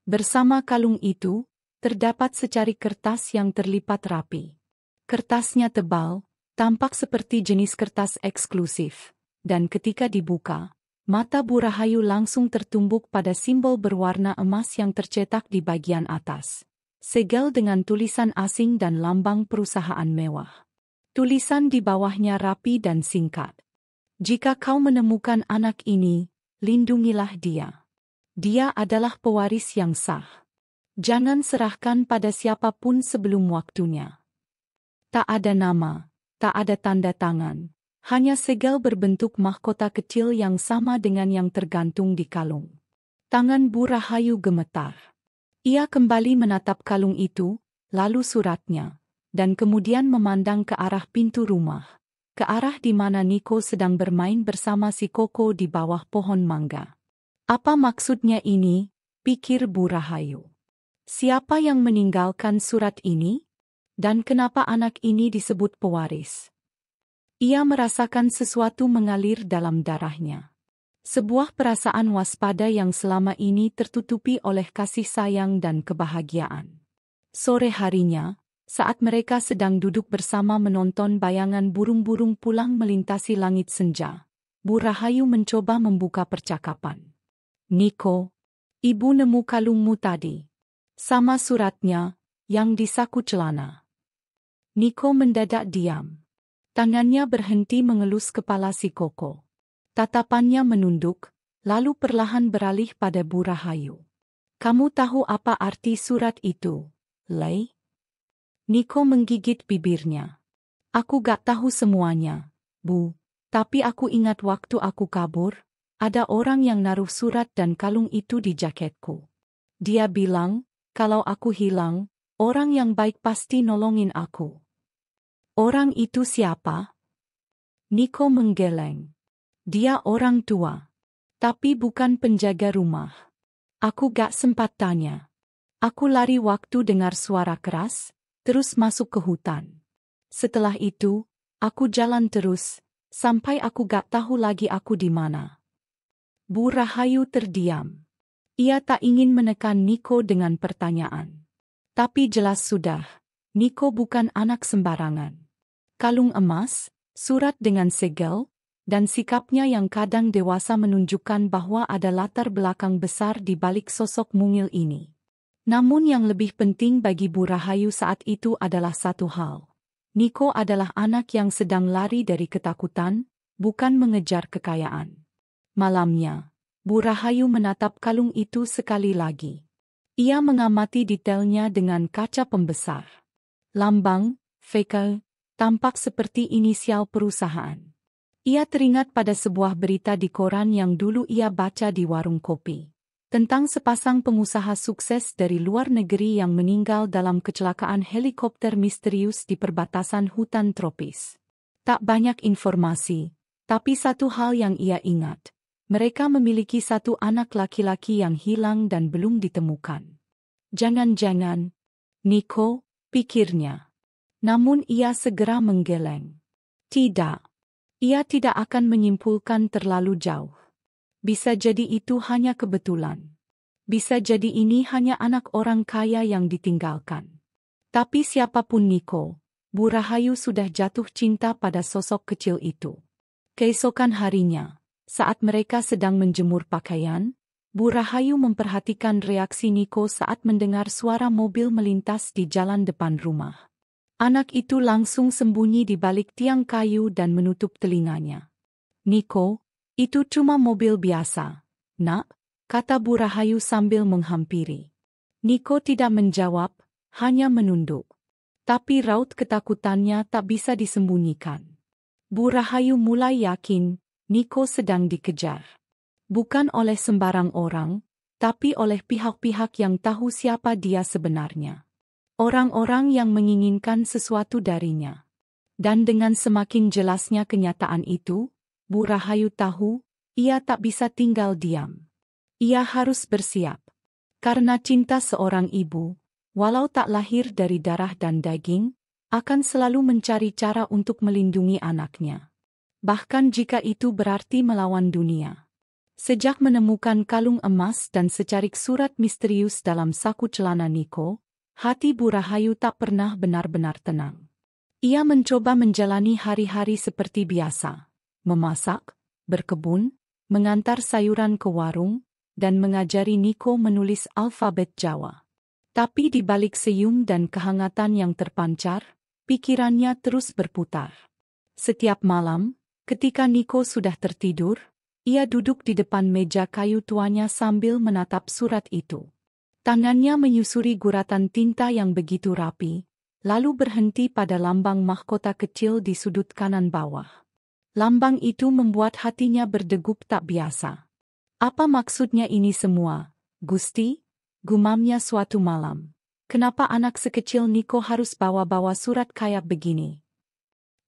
Bersama kalung itu, terdapat secari kertas yang terlipat rapi. Kertasnya tebal, tampak seperti jenis kertas eksklusif, dan ketika dibuka, mata Bu Rahayu langsung tertumbuk pada simbol berwarna emas yang tercetak di bagian atas. Segel dengan tulisan asing dan lambang perusahaan mewah. Tulisan di bawahnya rapi dan singkat. "Jika kau menemukan anak ini, lindungilah dia. Dia adalah pewaris yang sah. Jangan serahkan pada siapapun sebelum waktunya." Tak ada nama, tak ada tanda tangan, hanya segel berbentuk mahkota kecil yang sama dengan yang tergantung di kalung. Tangan Bu Rahayu gemetar. Ia kembali menatap kalung itu, lalu suratnya, dan kemudian memandang ke arah pintu rumah. Ke arah di mana Niko sedang bermain bersama si Koko di bawah pohon mangga. "Apa maksudnya ini?" pikir Bu Rahayu. "Siapa yang meninggalkan surat ini? Dan kenapa anak ini disebut pewaris? Ia merasakan sesuatu mengalir dalam darahnya. Sebuah perasaan waspada yang selama ini tertutupi oleh kasih sayang dan kebahagiaan. Sore harinya, saat mereka sedang duduk bersama menonton bayangan burung-burung pulang melintasi langit senja, Bu Rahayu mencoba membuka percakapan. Niko, ibu nemu kalungmu tadi. Sama suratnya, yang di saku celana. Niko mendadak diam. Tangannya berhenti mengelus kepala si Koko. Tatapannya menunduk, lalu perlahan beralih pada Bu Rahayu. Kamu tahu apa arti surat itu, Lei? Niko menggigit bibirnya. Aku gak tahu semuanya, Bu, tapi aku ingat waktu aku kabur, ada orang yang naruh surat dan kalung itu di jaketku. Dia bilang, kalau aku hilang, orang yang baik pasti nolongin aku. Orang itu siapa? Niko menggeleng. Dia orang tua. Tapi bukan penjaga rumah. Aku gak sempat tanya. Aku lari waktu dengar suara keras, terus masuk ke hutan. Setelah itu, aku jalan terus, sampai aku gak tahu lagi aku di mana. Bu Rahayu terdiam. Ia tak ingin menekan Niko dengan pertanyaan. Tapi jelas sudah, Niko bukan anak sembarangan. Kalung emas, surat dengan segel, dan sikapnya yang kadang dewasa menunjukkan bahwa ada latar belakang besar di balik sosok mungil ini. Namun yang lebih penting bagi Bu Rahayu saat itu adalah satu hal. Niko adalah anak yang sedang lari dari ketakutan, bukan mengejar kekayaan. Malamnya, Bu Rahayu menatap kalung itu sekali lagi. Ia mengamati detailnya dengan kaca pembesar. Lambang, VK, tampak seperti inisial perusahaan. Ia teringat pada sebuah berita di koran yang dulu ia baca di warung kopi. Tentang sepasang pengusaha sukses dari luar negeri yang meninggal dalam kecelakaan helikopter misterius di perbatasan hutan tropis. Tak banyak informasi, tapi satu hal yang ia ingat. Mereka memiliki satu anak laki-laki yang hilang dan belum ditemukan. Jangan-jangan, Niko, pikirnya. Namun ia segera menggeleng. Tidak. Ia tidak akan menyimpulkan terlalu jauh. Bisa jadi itu hanya kebetulan. Bisa jadi ini hanya anak orang kaya yang ditinggalkan. Tapi siapapun Niko, Bu Rahayu sudah jatuh cinta pada sosok kecil itu. Keesokan harinya, saat mereka sedang menjemur pakaian, Bu Rahayu memperhatikan reaksi Niko saat mendengar suara mobil melintas di jalan depan rumah. Anak itu langsung sembunyi di balik tiang kayu dan menutup telinganya. Niko, itu cuma mobil biasa, Nak, kata Bu Rahayu sambil menghampiri. Niko tidak menjawab, hanya menunduk. Tapi raut ketakutannya tak bisa disembunyikan. Bu Rahayu mulai yakin, Niko sedang dikejar. Bukan oleh sembarang orang, tapi oleh pihak-pihak yang tahu siapa dia sebenarnya. Orang-orang yang menginginkan sesuatu darinya. Dan dengan semakin jelasnya kenyataan itu, Bu Rahayu tahu, ia tak bisa tinggal diam. Ia harus bersiap. Karena cinta seorang ibu, walau tak lahir dari darah dan daging, akan selalu mencari cara untuk melindungi anaknya. Bahkan jika itu berarti melawan dunia. Sejak menemukan kalung emas dan secarik surat misterius dalam saku celana Niko, hati Bu Rahayu tak pernah benar-benar tenang. Ia mencoba menjalani hari-hari seperti biasa. Memasak, berkebun, mengantar sayuran ke warung, dan mengajari Niko menulis alfabet Jawa. Tapi di balik senyum dan kehangatan yang terpancar, pikirannya terus berputar. Setiap malam, ketika Niko sudah tertidur, ia duduk di depan meja kayu tuanya sambil menatap surat itu. Tangannya menyusuri guratan tinta yang begitu rapi, lalu berhenti pada lambang mahkota kecil di sudut kanan bawah. Lambang itu membuat hatinya berdegup tak biasa. Apa maksudnya ini semua, Gusti? Gumamnya suatu malam. Kenapa anak sekecil Niko harus bawa-bawa surat kayak begini?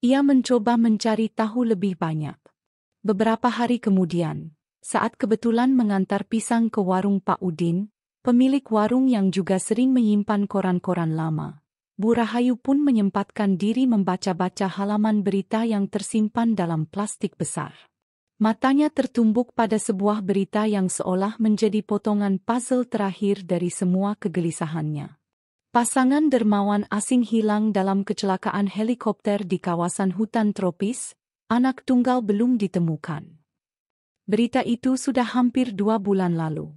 Ia mencoba mencari tahu lebih banyak. Beberapa hari kemudian, saat kebetulan mengantar pisang ke warung Pak Udin, pemilik warung yang juga sering menyimpan koran-koran lama, Bu Rahayu pun menyempatkan diri membaca-baca halaman berita yang tersimpan dalam plastik besar. Matanya tertumbuk pada sebuah berita yang seolah menjadi potongan puzzle terakhir dari semua kegelisahannya. Pasangan dermawan asing hilang dalam kecelakaan helikopter di kawasan hutan tropis, anak tunggal belum ditemukan. Berita itu sudah hampir 2 bulan lalu.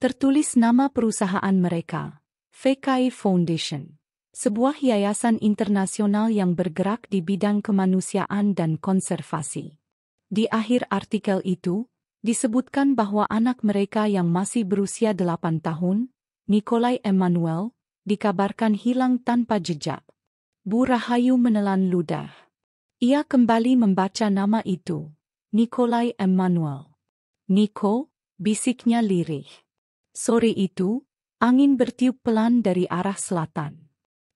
Tertulis nama perusahaan mereka, VKI Foundation. Sebuah yayasan internasional yang bergerak di bidang kemanusiaan dan konservasi. Di akhir artikel itu, disebutkan bahwa anak mereka yang masih berusia 8 tahun, Nikolai Emmanuel, dikabarkan hilang tanpa jejak. Bu Rahayu menelan ludah. Ia kembali membaca nama itu, Nikolai Emmanuel. "Niko," bisiknya lirih. Sore itu, angin bertiup pelan dari arah selatan.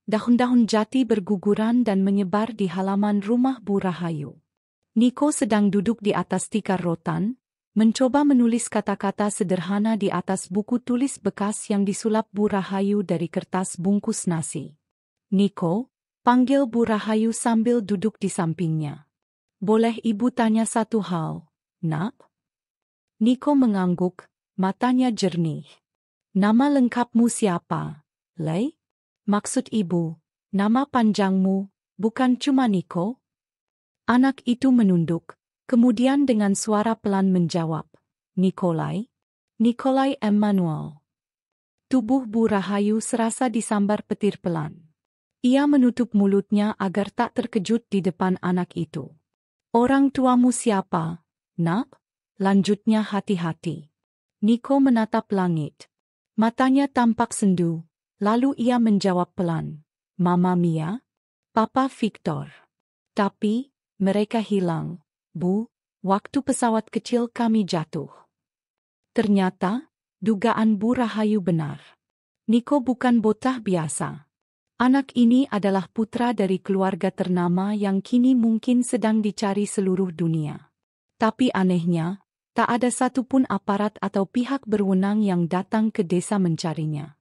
Daun-daun jati berguguran dan menyebar di halaman rumah Bu Rahayu. Niko sedang duduk di atas tikar rotan, mencoba menulis kata-kata sederhana di atas buku tulis bekas yang disulap Bu Rahayu dari kertas bungkus nasi. "Niko," panggil Bu Rahayu sambil duduk di sampingnya. "Boleh ibu tanya satu hal, nak?" Niko mengangguk, matanya jernih. "Nama lengkapmu siapa, Lei?" "Maksud ibu, nama panjangmu, bukan cuma Niko?" Anak itu menunduk, kemudian dengan suara pelan menjawab, "Nikolai? Nikolai Emmanuel." Tubuh Bu Rahayu serasa disambar petir pelan. Ia menutup mulutnya agar tak terkejut di depan anak itu. "Orang tuamu siapa, nak?" lanjutnya hati-hati. Niko menatap langit. Matanya tampak sendu. Lalu ia menjawab pelan, "Mama Mia, Papa Victor. Tapi, mereka hilang, Bu, waktu pesawat kecil kami jatuh." Ternyata, dugaan Bu Rahayu benar. Niko bukan bocah biasa. Anak ini adalah putra dari keluarga ternama yang kini mungkin sedang dicari seluruh dunia. Tapi anehnya, tak ada satupun aparat atau pihak berwenang yang datang ke desa mencarinya.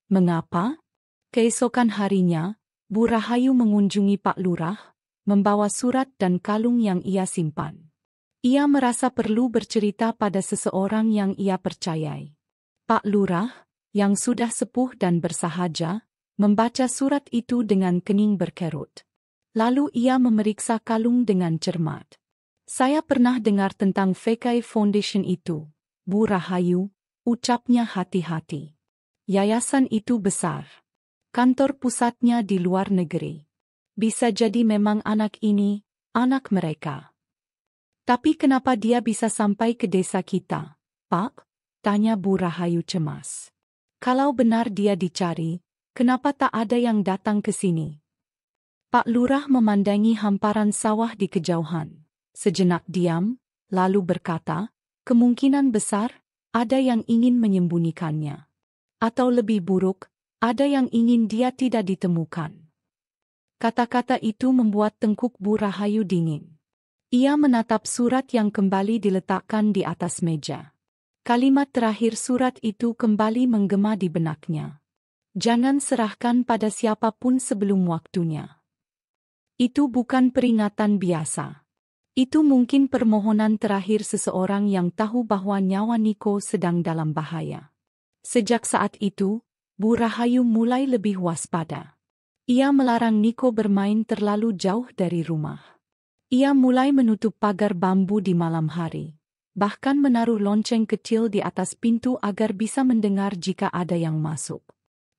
Mengapa? Keesokan harinya, Bu Rahayu mengunjungi Pak Lurah, membawa surat dan kalung yang ia simpan. Ia merasa perlu bercerita pada seseorang yang ia percayai. Pak Lurah, yang sudah sepuh dan bersahaja, membaca surat itu dengan kening berkerut. Lalu ia memeriksa kalung dengan cermat. "Saya pernah dengar tentang VKI Foundation itu, Bu Rahayu," ucapnya hati-hati. "Yayasan itu besar. Kantor pusatnya di luar negeri. Bisa jadi memang anak ini, anak mereka." "Tapi kenapa dia bisa sampai ke desa kita, Pak?" tanya Bu Rahayu cemas. "Kalau benar dia dicari, kenapa tak ada yang datang ke sini?" Pak Lurah memandangi hamparan sawah di kejauhan. Sejenak diam, lalu berkata, "Kemungkinan besar, ada yang ingin menyembunyikannya. Atau lebih buruk, ada yang ingin dia tidak ditemukan." Kata-kata itu membuat tengkuk Bu Rahayu dingin. Ia menatap surat yang kembali diletakkan di atas meja. Kalimat terakhir surat itu kembali menggema di benaknya. "Jangan serahkan pada siapapun sebelum waktunya." Itu bukan peringatan biasa. Itu mungkin permohonan terakhir seseorang yang tahu bahwa nyawa Niko sedang dalam bahaya. Sejak saat itu, Bu Rahayu mulai lebih waspada. Ia melarang Niko bermain terlalu jauh dari rumah. Ia mulai menutup pagar bambu di malam hari. Bahkan menaruh lonceng kecil di atas pintu agar bisa mendengar jika ada yang masuk.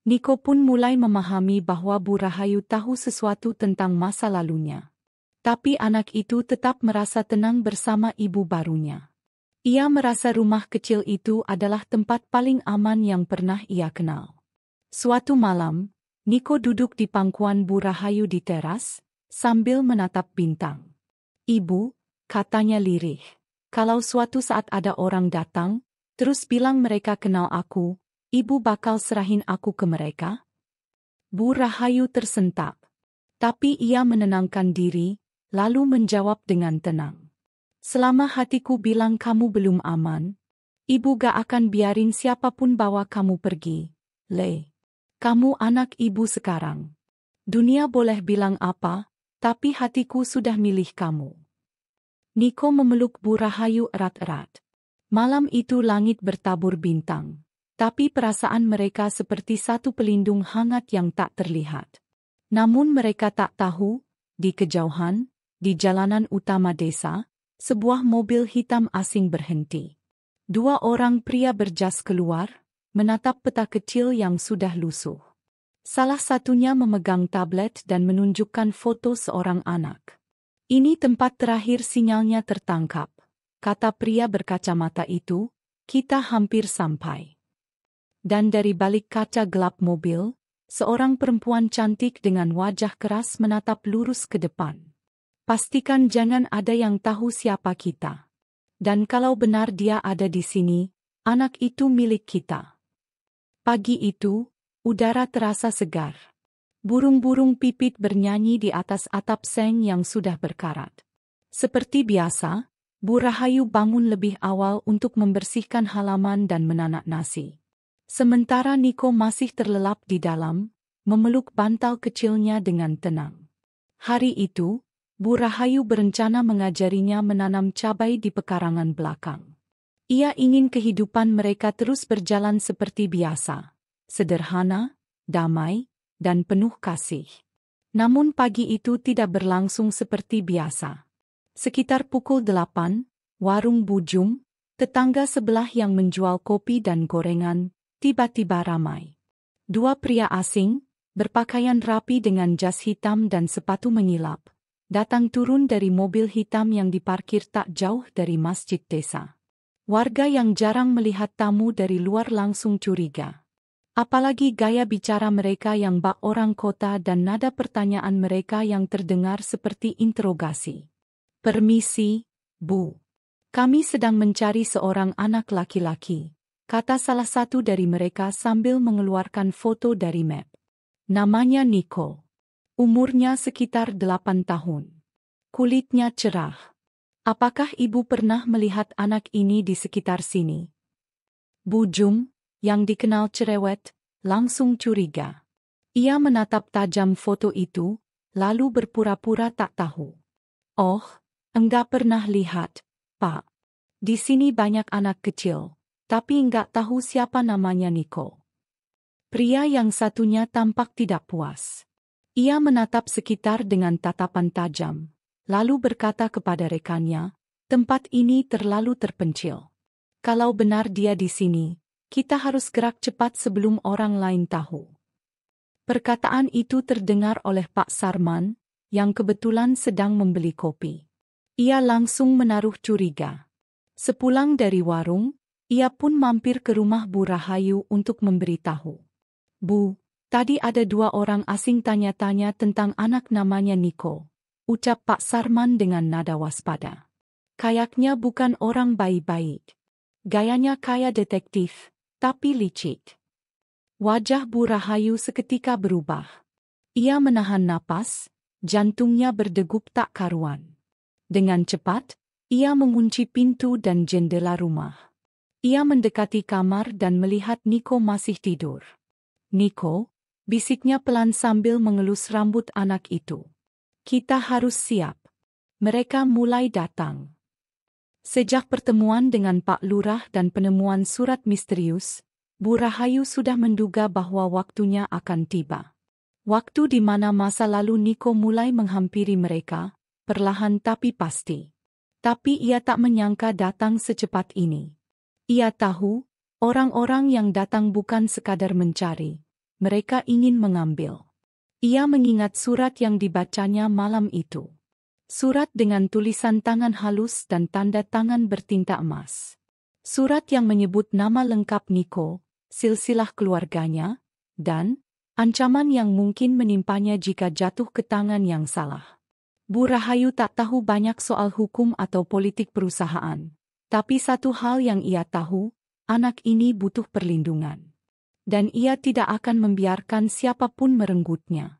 Niko pun mulai memahami bahwa Bu Rahayu tahu sesuatu tentang masa lalunya. Tapi anak itu tetap merasa tenang bersama ibu barunya. Ia merasa rumah kecil itu adalah tempat paling aman yang pernah ia kenal. Suatu malam, Niko duduk di pangkuan Bu Rahayu di teras, sambil menatap bintang. "Ibu," katanya lirih, "kalau suatu saat ada orang datang, terus bilang mereka kenal aku, ibu bakal serahin aku ke mereka?" Bu Rahayu tersentak. Tapi ia menenangkan diri, lalu menjawab dengan tenang. "Selama hatiku bilang kamu belum aman, ibu gak akan biarin siapapun bawa kamu pergi, Le. Kamu anak ibu sekarang. Dunia boleh bilang apa, tapi hatiku sudah milih kamu. Niko memeluk Bu Rahayu erat-erat. Malam itu langit bertabur bintang, tapi perasaan mereka seperti satu pelindung hangat yang tak terlihat. Namun mereka tak tahu, di kejauhan, di jalanan utama desa, sebuah mobil hitam asing berhenti. Dua orang pria berjas keluar, menatap peta kecil yang sudah lusuh. Salah satunya memegang tablet dan menunjukkan foto seorang anak. Ini tempat terakhir sinyalnya tertangkap, kata pria berkacamata itu, kita hampir sampai. Dan dari balik kaca gelap mobil, seorang perempuan cantik dengan wajah keras menatap lurus ke depan. Pastikan jangan ada yang tahu siapa kita. Dan kalau benar dia ada di sini, anak itu milik kita. Pagi itu, udara terasa segar. Burung-burung pipit bernyanyi di atas atap seng yang sudah berkarat. Seperti biasa, Bu Rahayu bangun lebih awal untuk membersihkan halaman dan menanak nasi. Sementara Niko masih terlelap di dalam, memeluk bantal kecilnya dengan tenang. Hari itu, Bu Rahayu berencana mengajarinya menanam cabai di pekarangan belakang. Ia ingin kehidupan mereka terus berjalan seperti biasa, sederhana, damai, dan penuh kasih. Namun pagi itu tidak berlangsung seperti biasa. Sekitar pukul 8, warung Bujum, tetangga sebelah yang menjual kopi dan gorengan, tiba-tiba ramai. Dua pria asing, berpakaian rapi dengan jas hitam dan sepatu mengilap, datang turun dari mobil hitam yang diparkir tak jauh dari masjid desa. Warga yang jarang melihat tamu dari luar langsung curiga. Apalagi gaya bicara mereka yang bak orang kota dan nada pertanyaan mereka yang terdengar seperti interogasi. Permisi, Bu. Kami sedang mencari seorang anak laki-laki, kata salah satu dari mereka sambil mengeluarkan foto dari map. Namanya Niko. Umurnya sekitar 8 tahun. Kulitnya cerah. Apakah ibu pernah melihat anak ini di sekitar sini? Bu Jum, yang dikenal cerewet, langsung curiga. Ia menatap tajam foto itu, lalu berpura-pura tak tahu. Oh, enggak pernah lihat, Pak. Di sini banyak anak kecil, tapi enggak tahu siapa namanya Niko. Pria yang satunya tampak tidak puas. Ia menatap sekitar dengan tatapan tajam, lalu berkata kepada rekannya, tempat ini terlalu terpencil. Kalau benar dia di sini, kita harus gerak cepat sebelum orang lain tahu. Perkataan itu terdengar oleh Pak Sarman, yang kebetulan sedang membeli kopi. Ia langsung menaruh curiga. Sepulang dari warung, ia pun mampir ke rumah Bu Rahayu untuk memberitahu. Bu, tadi ada dua orang asing tanya-tanya tentang anak namanya Niko, ucap Pak Sarman dengan nada waspada. Kayaknya bukan orang baik-baik. Gayanya kayak detektif, tapi licik. Wajah Bu Rahayu seketika berubah. Ia menahan napas, jantungnya berdegup tak karuan. Dengan cepat, ia mengunci pintu dan jendela rumah. Ia mendekati kamar dan melihat Niko masih tidur. Niko, bisiknya pelan sambil mengelus rambut anak itu. Kita harus siap. Mereka mulai datang. Sejak pertemuan dengan Pak Lurah dan penemuan surat misterius, Bu Rahayu sudah menduga bahwa waktunya akan tiba. Waktu di mana masa lalu Niko mulai menghampiri mereka, perlahan tapi pasti. Tapi ia tak menyangka datang secepat ini. Ia tahu, orang-orang yang datang bukan sekadar mencari, mereka ingin mengambil. Ia mengingat surat yang dibacanya malam itu. Surat dengan tulisan tangan halus dan tanda tangan bertinta emas. Surat yang menyebut nama lengkap Niko, silsilah keluarganya, dan ancaman yang mungkin menimpanya jika jatuh ke tangan yang salah. Bu Rahayu tak tahu banyak soal hukum atau politik perusahaan, tapi satu hal yang ia tahu, anak ini butuh perlindungan. Dan ia tidak akan membiarkan siapapun merenggutnya.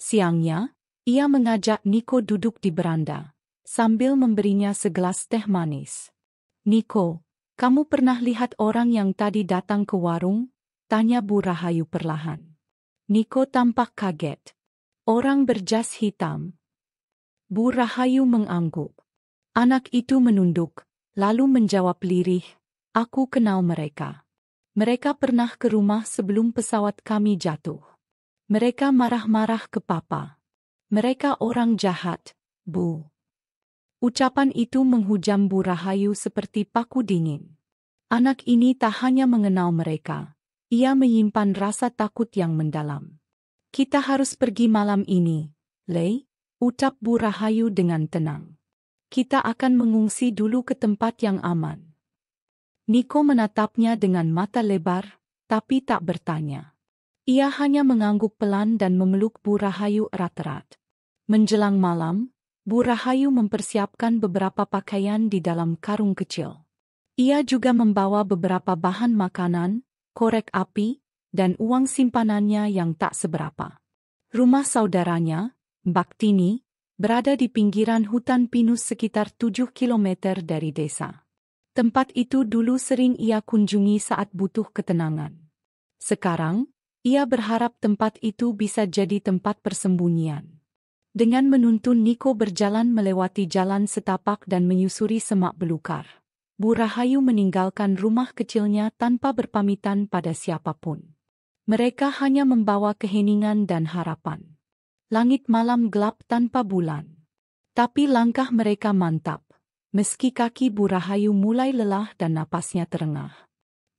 Siangnya, ia mengajak Niko duduk di beranda, sambil memberinya segelas teh manis. Niko, kamu pernah lihat orang yang tadi datang ke warung? Tanya Bu Rahayu perlahan. Niko tampak kaget. Orang berjas hitam. Bu Rahayu mengangguk. Anak itu menunduk, lalu menjawab lirih, aku kenal mereka. Mereka pernah ke rumah sebelum pesawat kami jatuh. Mereka marah-marah ke papa. Mereka orang jahat, Bu. Ucapan itu menghujam Bu Rahayu seperti paku dingin. Anak ini tak hanya mengenal mereka, ia menyimpan rasa takut yang mendalam. Kita harus pergi malam ini, Lei, ucap Bu Rahayu dengan tenang. Kita akan mengungsi dulu ke tempat yang aman. Niko menatapnya dengan mata lebar, tapi tak bertanya. Ia hanya mengangguk pelan dan memeluk Bu Rahayu erat-erat. Menjelang malam, Bu Rahayu mempersiapkan beberapa pakaian di dalam karung kecil. Ia juga membawa beberapa bahan makanan, korek api, dan uang simpanannya yang tak seberapa. Rumah saudaranya, Mbak Tini, berada di pinggiran hutan pinus sekitar 7 kilometer dari desa. Tempat itu dulu sering ia kunjungi saat butuh ketenangan. Sekarang, ia berharap tempat itu bisa jadi tempat persembunyian. Dengan menuntun Niko berjalan melewati jalan setapak dan menyusuri semak belukar, Bu Rahayu meninggalkan rumah kecilnya tanpa berpamitan pada siapapun. Mereka hanya membawa keheningan dan harapan. Langit malam gelap tanpa bulan. Tapi langkah mereka mantap. Meski kaki Bu Rahayu mulai lelah dan napasnya terengah.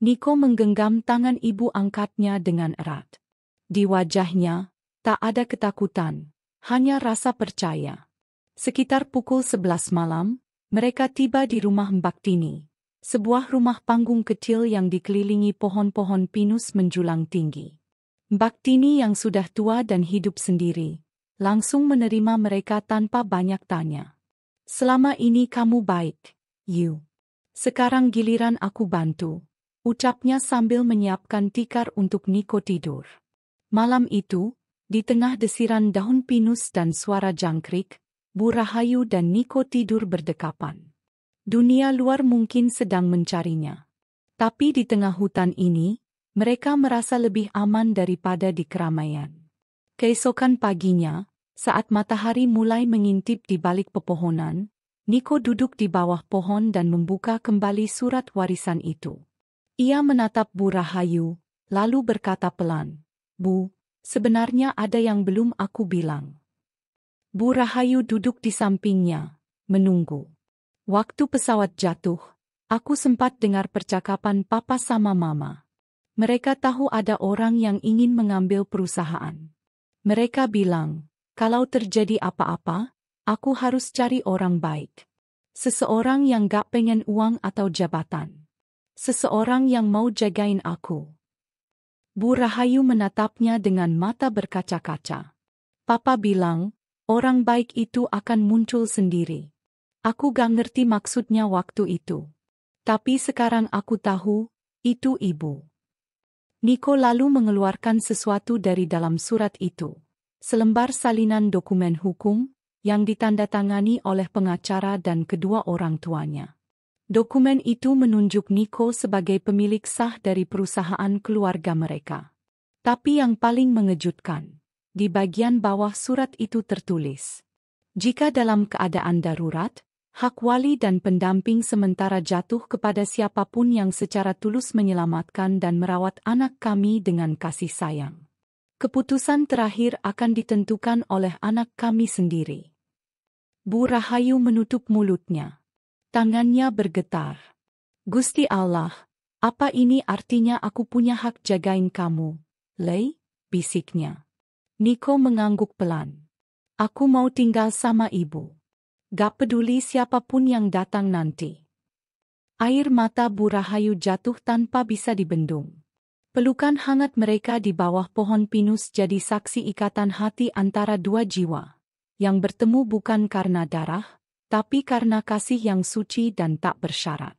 Niko menggenggam tangan ibu angkatnya dengan erat. Di wajahnya, tak ada ketakutan, hanya rasa percaya. Sekitar pukul 11 malam, mereka tiba di rumah Mbak Tini. Sebuah rumah panggung kecil yang dikelilingi pohon-pohon pinus menjulang tinggi. Mbak Tini yang sudah tua dan hidup sendiri, langsung menerima mereka tanpa banyak tanya. Selama ini kamu baik, Yu. Sekarang giliran aku bantu, ucapnya sambil menyiapkan tikar untuk Niko tidur. Malam itu, di tengah desiran daun pinus dan suara jangkrik, Bu Rahayu dan Niko tidur berdekapan. Dunia luar mungkin sedang mencarinya. Tapi di tengah hutan ini, mereka merasa lebih aman daripada di keramaian. Keesokan paginya, saat matahari mulai mengintip di balik pepohonan, Niko duduk di bawah pohon dan membuka kembali surat warisan itu. Ia menatap Bu Rahayu, lalu berkata pelan, Bu, sebenarnya ada yang belum aku bilang. Bu Rahayu duduk di sampingnya, menunggu. Waktu pesawat jatuh, aku sempat dengar percakapan papa sama mama. Mereka tahu ada orang yang ingin mengambil perusahaan. Mereka bilang, kalau terjadi apa-apa, aku harus cari orang baik. Seseorang yang gak pengen uang atau jabatan. Seseorang yang mau jagain aku. Bu Rahayu menatapnya dengan mata berkaca-kaca. Papa bilang, orang baik itu akan muncul sendiri. Aku gak ngerti maksudnya waktu itu. Tapi sekarang aku tahu, itu ibu. Niko lalu mengeluarkan sesuatu dari dalam surat itu. Selembar salinan dokumen hukum, yang ditandatangani oleh pengacara dan kedua orang tuanya. Dokumen itu menunjuk Niko sebagai pemilik sah dari perusahaan keluarga mereka. Tapi yang paling mengejutkan, di bagian bawah surat itu tertulis, jika dalam keadaan darurat, hak wali dan pendamping sementara jatuh kepada siapapun yang secara tulus menyelamatkan dan merawat anak kami dengan kasih sayang. Keputusan terakhir akan ditentukan oleh anak kami sendiri. Bu Rahayu menutup mulutnya. Tangannya bergetar. Gusti Allah, apa ini artinya aku punya hak jagain kamu, Lei? Bisiknya. Niko mengangguk pelan. Aku mau tinggal sama ibu. Gak peduli siapapun yang datang nanti. Air mata Bu Rahayu jatuh tanpa bisa dibendung. Pelukan hangat mereka di bawah pohon pinus jadi saksi ikatan hati antara dua jiwa, yang bertemu bukan karena darah, tapi karena kasih yang suci dan tak bersyarat.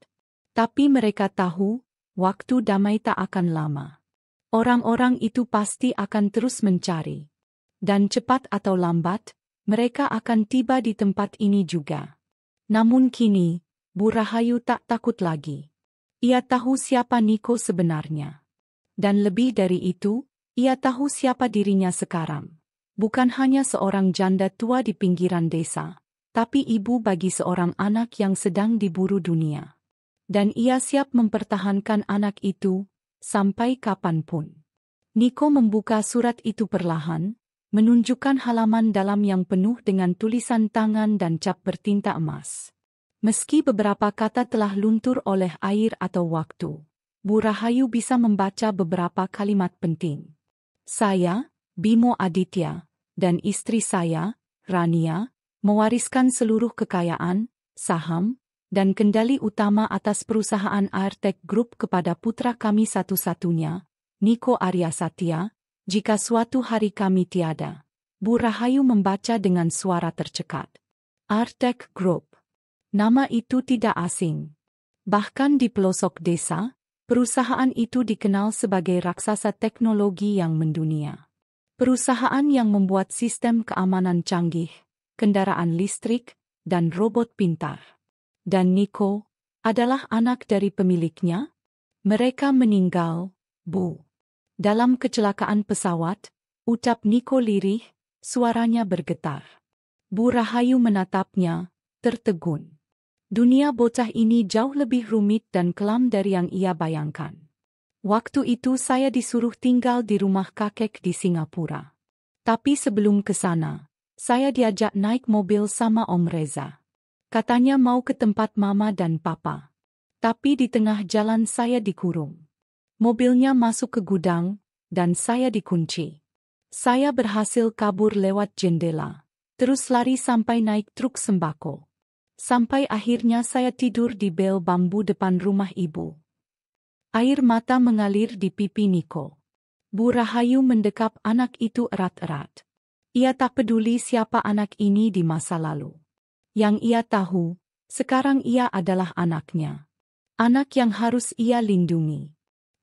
Tapi mereka tahu, waktu damai tak akan lama. Orang-orang itu pasti akan terus mencari. Dan cepat atau lambat, mereka akan tiba di tempat ini juga. Namun kini, Bu Rahayu tak takut lagi. Ia tahu siapa Niko sebenarnya. Dan lebih dari itu, ia tahu siapa dirinya sekarang. Bukan hanya seorang janda tua di pinggiran desa, tapi ibu bagi seorang anak yang sedang diburu dunia. Dan ia siap mempertahankan anak itu, sampai kapanpun. Niko membuka surat itu perlahan, menunjukkan halaman dalam yang penuh dengan tulisan tangan dan cap bertinta emas. Meski beberapa kata telah luntur oleh air atau waktu, Bu Rahayu bisa membaca beberapa kalimat penting. Saya, Bimo Aditya, dan istri saya, Rania, mewariskan seluruh kekayaan, saham, dan kendali utama atas perusahaan Airtek Group kepada putra kami satu-satunya, Niko Arya Satya, jika suatu hari kami tiada. Bu Rahayu membaca dengan suara tercekat. Airtek Group. Nama itu tidak asing. Bahkan di pelosok desa, perusahaan itu dikenal sebagai raksasa teknologi yang mendunia. Perusahaan yang membuat sistem keamanan canggih, kendaraan listrik, dan robot pintar. Dan Niko adalah anak dari pemiliknya? Mereka meninggal, Bu. Dalam kecelakaan pesawat, ucap Niko lirih, suaranya bergetar. Bu Rahayu menatapnya, tertegun. Dunia bocah ini jauh lebih rumit dan kelam dari yang ia bayangkan. Waktu itu saya disuruh tinggal di rumah kakek di Singapura. Tapi sebelum ke sana, saya diajak naik mobil sama Om Reza. Katanya mau ke tempat mama dan papa. Tapi di tengah jalan saya dikurung. Mobilnya masuk ke gudang, dan saya dikunci. Saya berhasil kabur lewat jendela, terus lari sampai naik truk sembako. Sampai akhirnya saya tidur di bel bambu depan rumah ibu. Air mata mengalir di pipi Niko. Bu Rahayu mendekap anak itu erat-erat. Ia tak peduli siapa anak ini di masa lalu. Yang ia tahu, sekarang ia adalah anaknya. Anak yang harus ia lindungi.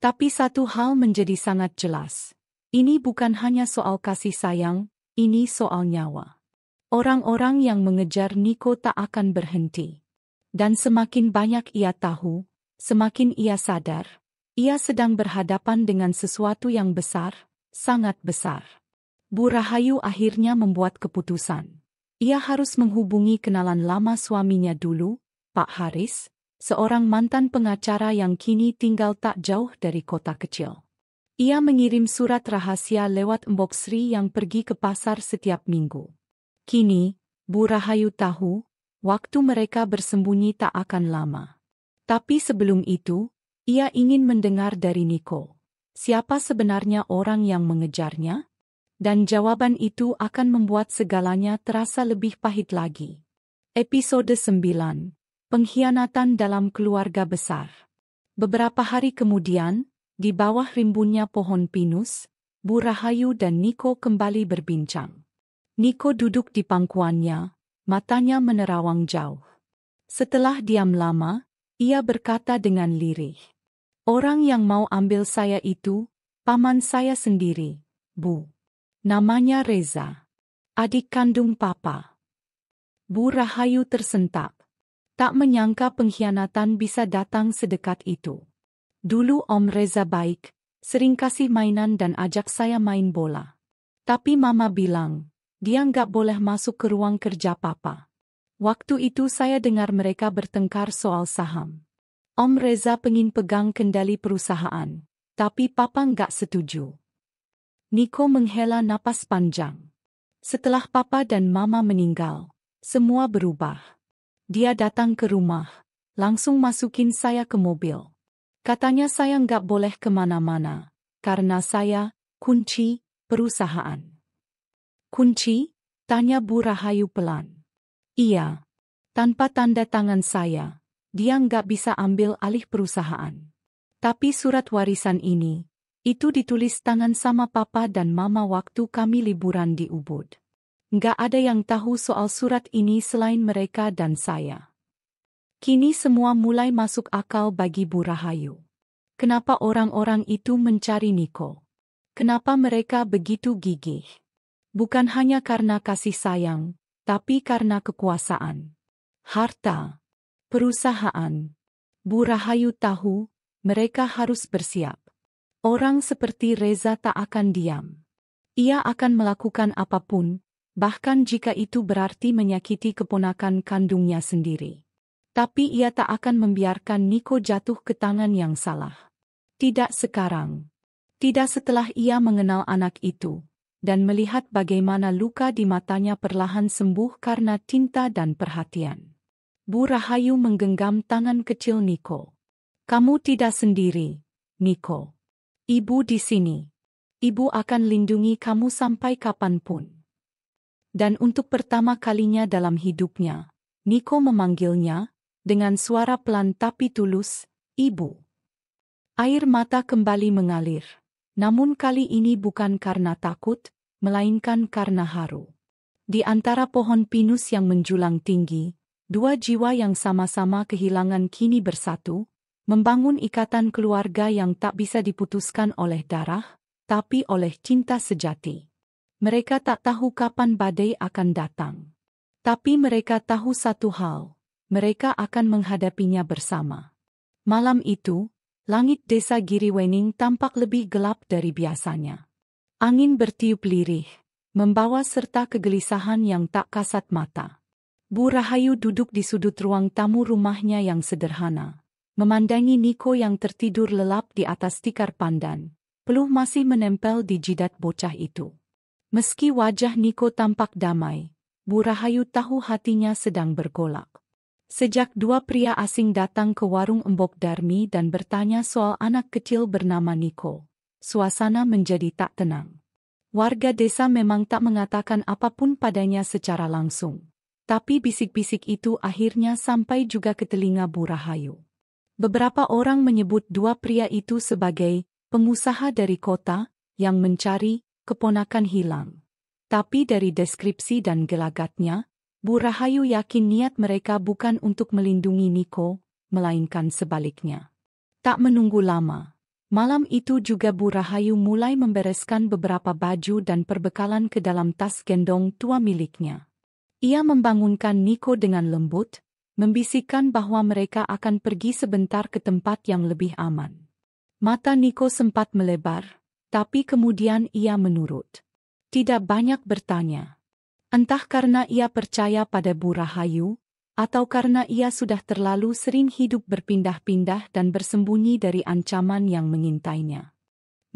Tapi satu hal menjadi sangat jelas. Ini bukan hanya soal kasih sayang, ini soal nyawa. Orang-orang yang mengejar Niko tak akan berhenti. Dan semakin banyak ia tahu, semakin ia sadar, ia sedang berhadapan dengan sesuatu yang besar, sangat besar. Bu Rahayu akhirnya membuat keputusan. Ia harus menghubungi kenalan lama suaminya dulu, Pak Haris, seorang mantan pengacara yang kini tinggal tak jauh dari kota kecil. Ia mengirim surat rahasia lewat Mbok Sri yang pergi ke pasar setiap minggu. Kini, Bu Rahayu tahu, waktu mereka bersembunyi tak akan lama. Tapi sebelum itu, ia ingin mendengar dari Niko. Siapa sebenarnya orang yang mengejarnya? Dan jawaban itu akan membuat segalanya terasa lebih pahit lagi. Episode 9. Pengkhianatan dalam keluarga besar. Beberapa hari kemudian, di bawah rimbunnya pohon pinus, Bu Rahayu dan Niko kembali berbincang. Niko duduk di pangkuannya, matanya menerawang jauh. Setelah diam lama, ia berkata dengan lirih. Orang yang mau ambil saya itu, paman saya sendiri, Bu. Namanya Reza. Adik kandung papa. Bu Rahayu tersentak. Tak menyangka pengkhianatan bisa datang sedekat itu. Dulu Om Reza baik, sering kasih mainan dan ajak saya main bola. Tapi mama bilang, dia nggak boleh masuk ke ruang kerja papa. Waktu itu saya dengar mereka bertengkar soal saham. Om Reza pengin pegang kendali perusahaan, tapi papa nggak setuju. Niko menghela napas panjang. Setelah papa dan mama meninggal, semua berubah. Dia datang ke rumah, langsung masukin saya ke mobil. Katanya saya nggak boleh kemana-mana, karena saya kunci perusahaan. Kunci? Tanya Bu Rahayu pelan. Iya. Tanpa tanda tangan saya, dia nggak bisa ambil alih perusahaan. Tapi surat warisan ini, itu ditulis tangan sama papa dan mama waktu kami liburan di Ubud. Nggak ada yang tahu soal surat ini selain mereka dan saya. Kini semua mulai masuk akal bagi Bu Rahayu. Kenapa orang-orang itu mencari Niko? Kenapa mereka begitu gigih? Bukan hanya karena kasih sayang, tapi karena kekuasaan. Harta. Perusahaan. Bu Rahayu tahu, mereka harus bersiap. Orang seperti Reza tak akan diam. Ia akan melakukan apapun, bahkan jika itu berarti menyakiti keponakan kandungnya sendiri. Tapi ia tak akan membiarkan Niko jatuh ke tangan yang salah. Tidak sekarang. Tidak setelah ia mengenal anak itu, dan melihat bagaimana luka di matanya perlahan sembuh karena cinta dan perhatian. Bu Rahayu menggenggam tangan kecil Niko. Kamu tidak sendiri, Niko. Ibu di sini. Ibu akan lindungi kamu sampai kapanpun. Dan untuk pertama kalinya dalam hidupnya, Niko memanggilnya, dengan suara pelan tapi tulus, Ibu. Air mata kembali mengalir. Namun kali ini bukan karena takut, melainkan karena haru. Di antara pohon pinus yang menjulang tinggi, dua jiwa yang sama-sama kehilangan kini bersatu, membangun ikatan keluarga yang tak bisa diputuskan oleh darah, tapi oleh cinta sejati. Mereka tak tahu kapan badai akan datang. Tapi mereka tahu satu hal, mereka akan menghadapinya bersama. Malam itu, langit desa Giriwening tampak lebih gelap dari biasanya. Angin bertiup lirih, membawa serta kegelisahan yang tak kasat mata. Bu Rahayu duduk di sudut ruang tamu rumahnya yang sederhana, memandangi Niko yang tertidur lelap di atas tikar pandan. Peluh masih menempel di jidat bocah itu. Meski wajah Niko tampak damai, Bu Rahayu tahu hatinya sedang bergolak. Sejak dua pria asing datang ke warung Embok Darmi dan bertanya soal anak kecil bernama Niko, suasana menjadi tak tenang. Warga desa memang tak mengatakan apapun padanya secara langsung, tapi bisik-bisik itu akhirnya sampai juga ke telinga Bu Rahayu. Beberapa orang menyebut dua pria itu sebagai pengusaha dari kota yang mencari keponakan hilang. Tapi dari deskripsi dan gelagatnya, Bu Rahayu yakin niat mereka bukan untuk melindungi Niko, melainkan sebaliknya. Tak menunggu lama, malam itu juga Bu Rahayu mulai membereskan beberapa baju dan perbekalan ke dalam tas gendong tua miliknya. Ia membangunkan Niko dengan lembut, membisikkan bahwa mereka akan pergi sebentar ke tempat yang lebih aman. Mata Niko sempat melebar, tapi kemudian ia menurut. Tidak banyak bertanya. Entah karena ia percaya pada Bu Rahayu, atau karena ia sudah terlalu sering hidup berpindah-pindah dan bersembunyi dari ancaman yang mengintainya.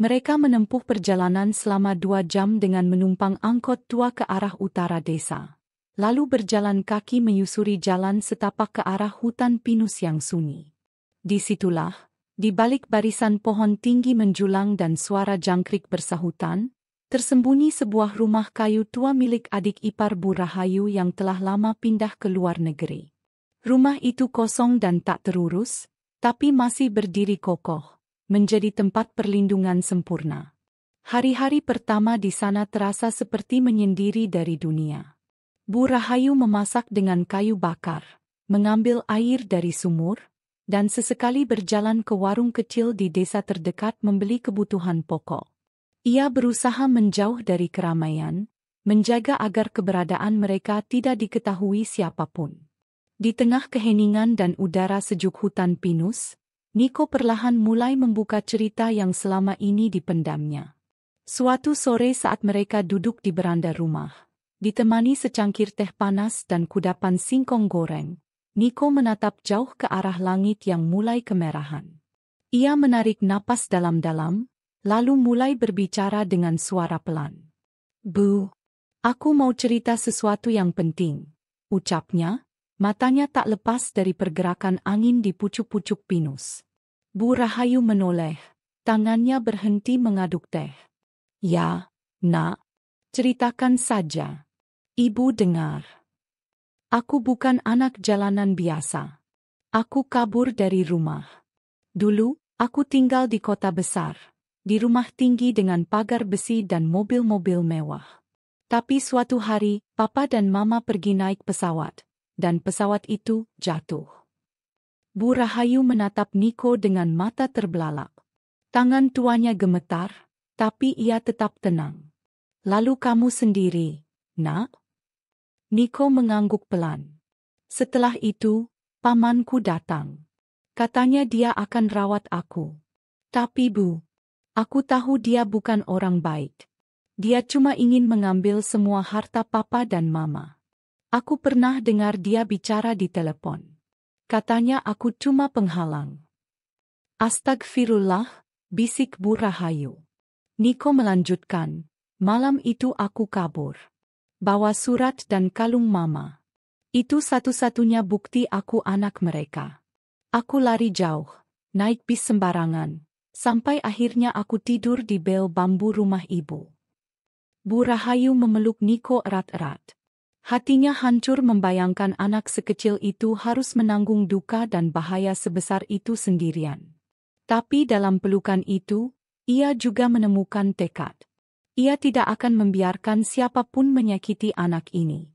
Mereka menempuh perjalanan selama 2 jam dengan menumpang angkot tua ke arah utara desa, lalu berjalan kaki menyusuri jalan setapak ke arah hutan pinus yang sunyi. Disitulah, di balik barisan pohon tinggi menjulang dan suara jangkrik bersahutan, tersembunyi sebuah rumah kayu tua milik adik ipar Bu Rahayu yang telah lama pindah ke luar negeri. Rumah itu kosong dan tak terurus, tapi masih berdiri kokoh, menjadi tempat perlindungan sempurna. Hari-hari pertama di sana terasa seperti menyendiri dari dunia. Bu Rahayu memasak dengan kayu bakar, mengambil air dari sumur, dan sesekali berjalan ke warung kecil di desa terdekat membeli kebutuhan pokok. Ia berusaha menjauh dari keramaian, menjaga agar keberadaan mereka tidak diketahui siapapun. Di tengah keheningan dan udara sejuk hutan pinus, Niko perlahan mulai membuka cerita yang selama ini dipendamnya. Suatu sore saat mereka duduk di beranda rumah, ditemani secangkir teh panas dan kudapan singkong goreng, Niko menatap jauh ke arah langit yang mulai kemerahan. Ia menarik napas dalam-dalam, lalu mulai berbicara dengan suara pelan. Bu, aku mau cerita sesuatu yang penting, ucapnya, matanya tak lepas dari pergerakan angin di pucuk-pucuk pinus. Bu Rahayu menoleh, tangannya berhenti mengaduk teh. Ya, nak, ceritakan saja. Ibu dengar. Aku bukan anak jalanan biasa. Aku kabur dari rumah. Dulu, aku tinggal di kota besar. Di rumah tinggi dengan pagar besi dan mobil-mobil mewah. Tapi suatu hari, Papa dan Mama pergi naik pesawat, dan pesawat itu jatuh. Bu Rahayu menatap Niko dengan mata terbelalak. Tangan tuanya gemetar, tapi ia tetap tenang. Lalu kamu sendiri, nak? Niko mengangguk pelan. Setelah itu, pamanku datang. Katanya dia akan rawat aku. Tapi Bu, aku tahu dia bukan orang baik. Dia cuma ingin mengambil semua harta papa dan mama. Aku pernah dengar dia bicara di telepon. Katanya aku cuma penghalang. Astagfirullah, bisik Bu Rahayu. Niko melanjutkan, malam itu aku kabur. Bawa surat dan kalung mama. Itu satu-satunya bukti aku anak mereka. Aku lari jauh, naik bis sembarangan, sampai akhirnya aku tidur di bel bambu rumah ibu. Bu Rahayu memeluk Niko erat-erat. Hatinya hancur membayangkan anak sekecil itu harus menanggung duka dan bahaya sebesar itu sendirian. Tapi dalam pelukan itu, ia juga menemukan tekad. Ia tidak akan membiarkan siapapun menyakiti anak ini.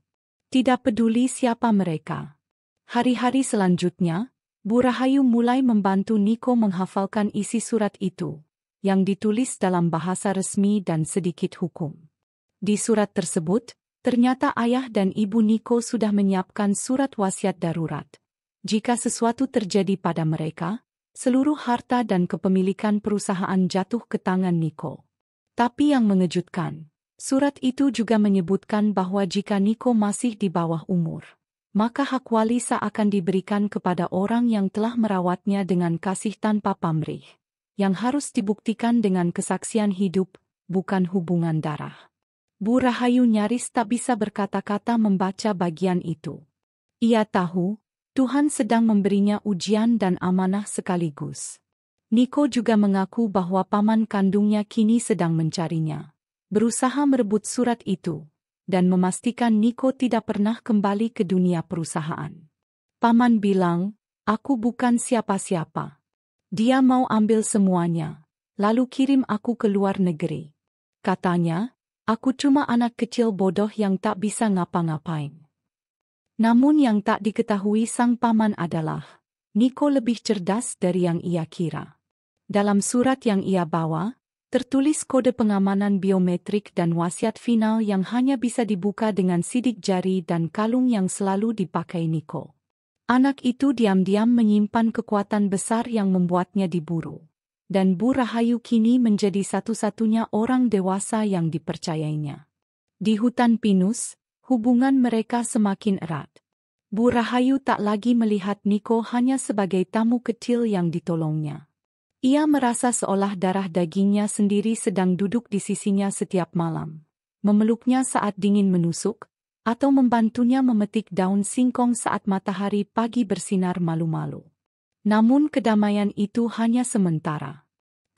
Tidak peduli siapa mereka. Hari-hari selanjutnya, Bu Rahayu mulai membantu Niko menghafalkan isi surat itu, yang ditulis dalam bahasa resmi dan sedikit hukum. Di surat tersebut, ternyata ayah dan ibu Niko sudah menyiapkan surat wasiat darurat. Jika sesuatu terjadi pada mereka, seluruh harta dan kepemilikan perusahaan jatuh ke tangan Niko. Tapi yang mengejutkan, surat itu juga menyebutkan bahwa jika Niko masih di bawah umur, maka hak waris akan diberikan kepada orang yang telah merawatnya dengan kasih tanpa pamrih, yang harus dibuktikan dengan kesaksian hidup, bukan hubungan darah. Bu Rahayu nyaris tak bisa berkata-kata membaca bagian itu. Ia tahu, Tuhan sedang memberinya ujian dan amanah sekaligus. Niko juga mengaku bahwa paman kandungnya kini sedang mencarinya, berusaha merebut surat itu, dan memastikan Niko tidak pernah kembali ke dunia perusahaan. Paman bilang, aku bukan siapa-siapa. Dia mau ambil semuanya, lalu kirim aku ke luar negeri. Katanya, aku cuma anak kecil bodoh yang tak bisa ngapa-ngapain. Namun yang tak diketahui sang paman adalah, Niko lebih cerdas dari yang ia kira. Dalam surat yang ia bawa, tertulis kode pengamanan biometrik dan wasiat final yang hanya bisa dibuka dengan sidik jari dan kalung yang selalu dipakai Niko. Anak itu diam-diam menyimpan kekuatan besar yang membuatnya diburu. Dan Bu Rahayu kini menjadi satu-satunya orang dewasa yang dipercayainya. Di hutan pinus, hubungan mereka semakin erat. Bu Rahayu tak lagi melihat Niko hanya sebagai tamu kecil yang ditolongnya. Ia merasa seolah darah dagingnya sendiri sedang duduk di sisinya setiap malam, memeluknya saat dingin menusuk, atau membantunya memetik daun singkong saat matahari pagi bersinar malu-malu. Namun kedamaian itu hanya sementara.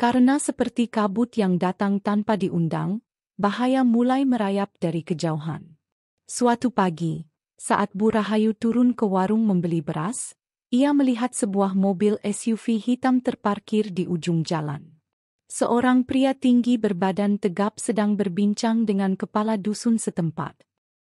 Karena seperti kabut yang datang tanpa diundang, bahaya mulai merayap dari kejauhan. Suatu pagi, saat Bu Rahayu turun ke warung membeli beras, ia melihat sebuah mobil SUV hitam terparkir di ujung jalan. Seorang pria tinggi berbadan tegap sedang berbincang dengan kepala dusun setempat.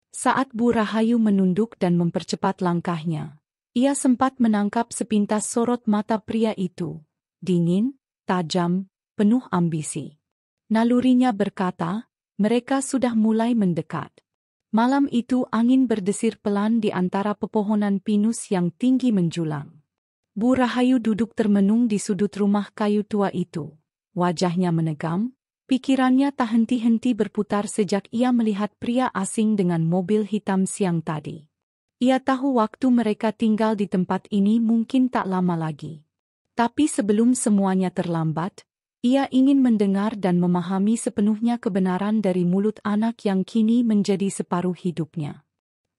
Saat Bu Rahayu menunduk dan mempercepat langkahnya, ia sempat menangkap sepintas sorot mata pria itu, dingin, tajam, penuh ambisi. Nalurinya berkata, mereka sudah mulai mendekat. Malam itu angin berdesir pelan di antara pepohonan pinus yang tinggi menjulang. Bu Rahayu duduk termenung di sudut rumah kayu tua itu. Wajahnya menegam, pikirannya tak henti-henti berputar sejak ia melihat pria asing dengan mobil hitam siang tadi. Ia tahu waktu mereka tinggal di tempat ini mungkin tak lama lagi. Tapi sebelum semuanya terlambat, ia ingin mendengar dan memahami sepenuhnya kebenaran dari mulut anak yang kini menjadi separuh hidupnya.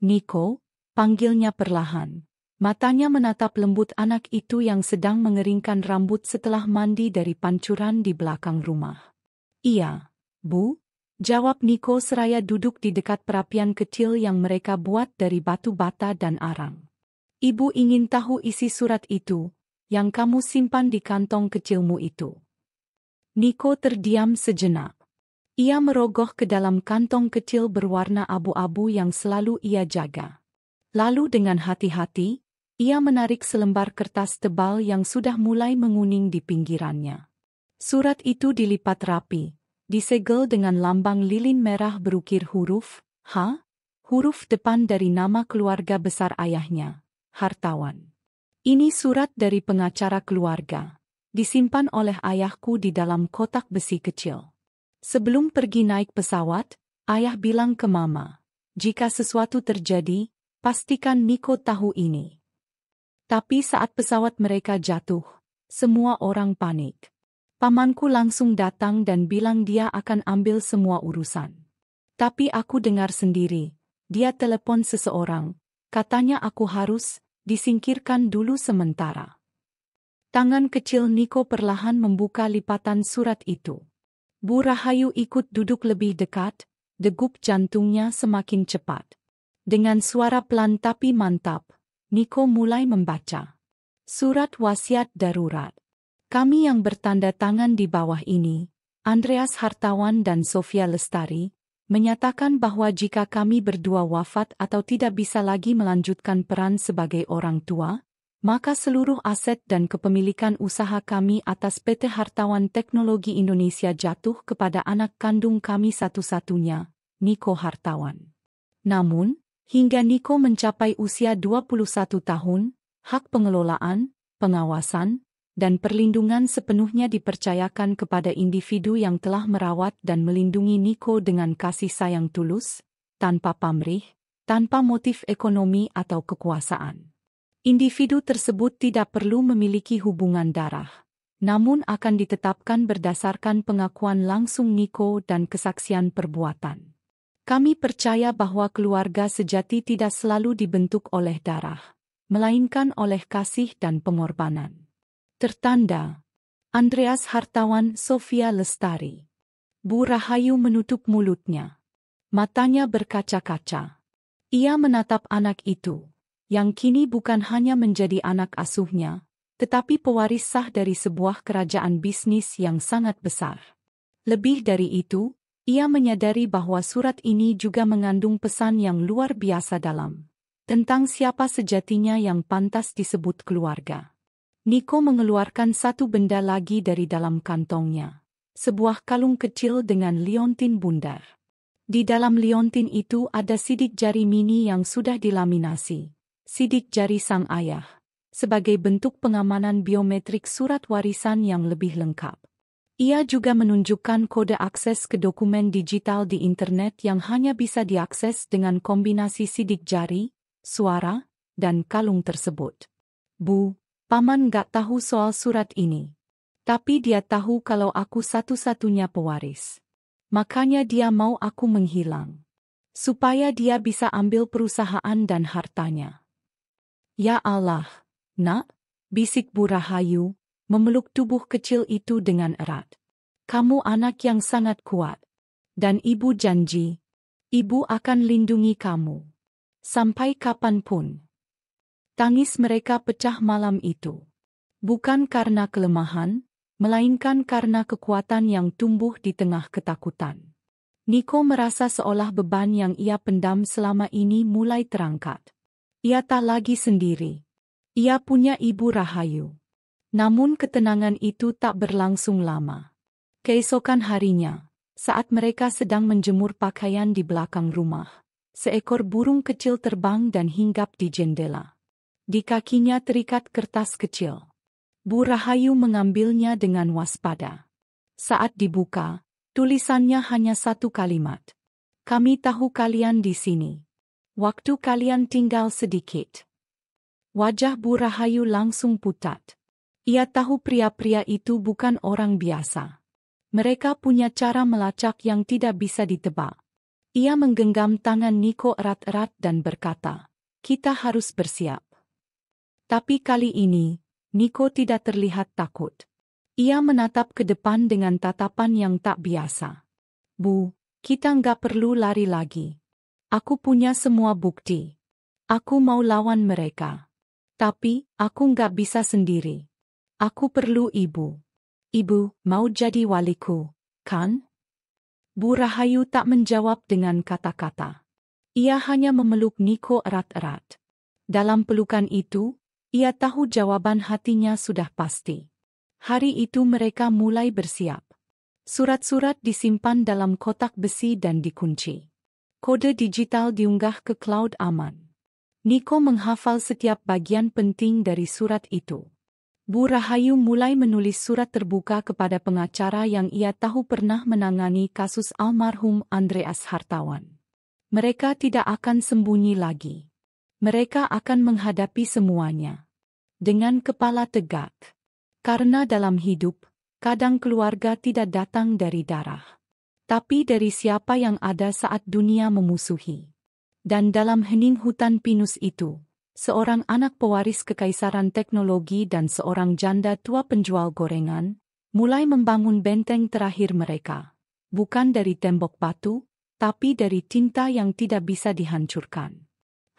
Niko, panggilnya perlahan. Matanya menatap lembut anak itu yang sedang mengeringkan rambut setelah mandi dari pancuran di belakang rumah. Iya, Bu, jawab Niko seraya duduk di dekat perapian kecil yang mereka buat dari batu bata dan arang. Ibu ingin tahu isi surat itu, yang kamu simpan di kantong kecilmu itu. Niko terdiam sejenak. Ia merogoh ke dalam kantong kecil berwarna abu-abu yang selalu ia jaga. Lalu dengan hati-hati, ia menarik selembar kertas tebal yang sudah mulai menguning di pinggirannya. Surat itu dilipat rapi, disegel dengan lambang lilin merah berukir huruf H, huruf depan dari nama keluarga besar ayahnya, hartawan. Ini surat dari pengacara keluarga, disimpan oleh ayahku di dalam kotak besi kecil. Sebelum pergi naik pesawat, ayah bilang ke mama, jika sesuatu terjadi, pastikan Niko tahu ini. Tapi saat pesawat mereka jatuh, semua orang panik. Pamanku langsung datang dan bilang dia akan ambil semua urusan. Tapi aku dengar sendiri, dia telepon seseorang, katanya aku harus disingkirkan dulu sementara. Tangan kecil Niko perlahan membuka lipatan surat itu. Bu Rahayu ikut duduk lebih dekat, degup jantungnya semakin cepat. Dengan suara pelan tapi mantap, Niko mulai membaca. Surat wasiat darurat. Kami yang bertanda tangan di bawah ini, Andreas Hartawan dan Sofia Lestari, menyatakan bahwa jika kami berdua wafat atau tidak bisa lagi melanjutkan peran sebagai orang tua, maka seluruh aset dan kepemilikan usaha kami atas PT Hartawan Teknologi Indonesia jatuh kepada anak kandung kami satu-satunya, Niko Hartawan. Namun, hingga Niko mencapai usia 21 tahun, hak pengelolaan, pengawasan, dan perlindungan sepenuhnya dipercayakan kepada individu yang telah merawat dan melindungi Niko dengan kasih sayang tulus, tanpa pamrih, tanpa motif ekonomi atau kekuasaan. Individu tersebut tidak perlu memiliki hubungan darah, namun akan ditetapkan berdasarkan pengakuan langsung Niko dan kesaksian perbuatan. Kami percaya bahwa keluarga sejati tidak selalu dibentuk oleh darah, melainkan oleh kasih dan pengorbanan. Tertanda, Andreas Hartawan, Sofia Lestari. Bu Rahayu menutup mulutnya. Matanya berkaca-kaca. Ia menatap anak itu, yang kini bukan hanya menjadi anak asuhnya, tetapi pewaris sah dari sebuah kerajaan bisnis yang sangat besar. Lebih dari itu, ia menyadari bahwa surat ini juga mengandung pesan yang luar biasa dalam, tentang siapa sejatinya yang pantas disebut keluarga. Niko mengeluarkan satu benda lagi dari dalam kantongnya, sebuah kalung kecil dengan liontin bundar. Di dalam liontin itu ada sidik jari mini yang sudah dilaminasi. Sidik jari sang ayah, sebagai bentuk pengamanan biometrik surat warisan yang lebih lengkap. Ia juga menunjukkan kode akses ke dokumen digital di internet yang hanya bisa diakses dengan kombinasi sidik jari, suara, dan kalung tersebut. Bu, Paman gak tahu soal surat ini. Tapi dia tahu kalau aku satu-satunya pewaris. Makanya dia mau aku menghilang. Supaya dia bisa ambil perusahaan dan hartanya. Ya Allah, nak, bisik Bu Rahayu, memeluk tubuh kecil itu dengan erat. Kamu anak yang sangat kuat. Dan ibu janji, ibu akan lindungi kamu. Sampai kapanpun. Tangis mereka pecah malam itu. Bukan karena kelemahan, melainkan karena kekuatan yang tumbuh di tengah ketakutan. Niko merasa seolah beban yang ia pendam selama ini mulai terangkat. Ia tak lagi sendiri. Ia punya Ibu Rahayu. Namun ketenangan itu tak berlangsung lama. Keesokan harinya, saat mereka sedang menjemur pakaian di belakang rumah, seekor burung kecil terbang dan hinggap di jendela. Di kakinya terikat kertas kecil. Bu Rahayu mengambilnya dengan waspada. Saat dibuka, tulisannya hanya satu kalimat. Kami tahu kalian di sini. Waktu kalian tinggal sedikit. Wajah Bu Rahayu langsung pucat. Ia tahu pria-pria itu bukan orang biasa. Mereka punya cara melacak yang tidak bisa ditebak. Ia menggenggam tangan Niko erat-erat dan berkata, "Kita harus bersiap." Tapi kali ini, Niko tidak terlihat takut. Ia menatap ke depan dengan tatapan yang tak biasa. "Bu, kita nggak perlu lari lagi. Aku punya semua bukti. Aku mau lawan mereka. Tapi, aku nggak bisa sendiri. Aku perlu ibu. Ibu, mau jadi waliku, kan?" Bu Rahayu tak menjawab dengan kata-kata. Ia hanya memeluk Niko erat-erat. Dalam pelukan itu, ia tahu jawaban hatinya sudah pasti. Hari itu mereka mulai bersiap. Surat-surat disimpan dalam kotak besi dan dikunci. Kode digital diunggah ke cloud aman. Niko menghafal setiap bagian penting dari surat itu. Bu Rahayu mulai menulis surat terbuka kepada pengacara yang ia tahu pernah menangani kasus almarhum Andreas Hartawan. Mereka tidak akan sembunyi lagi. Mereka akan menghadapi semuanya dengan kepala tegak. Karena dalam hidup, kadang keluarga tidak datang dari darah, tapi dari siapa yang ada saat dunia memusuhi. Dan dalam hening hutan pinus itu, seorang anak pewaris kekaisaran teknologi dan seorang janda tua penjual gorengan, mulai membangun benteng terakhir mereka. Bukan dari tembok batu, tapi dari tinta yang tidak bisa dihancurkan.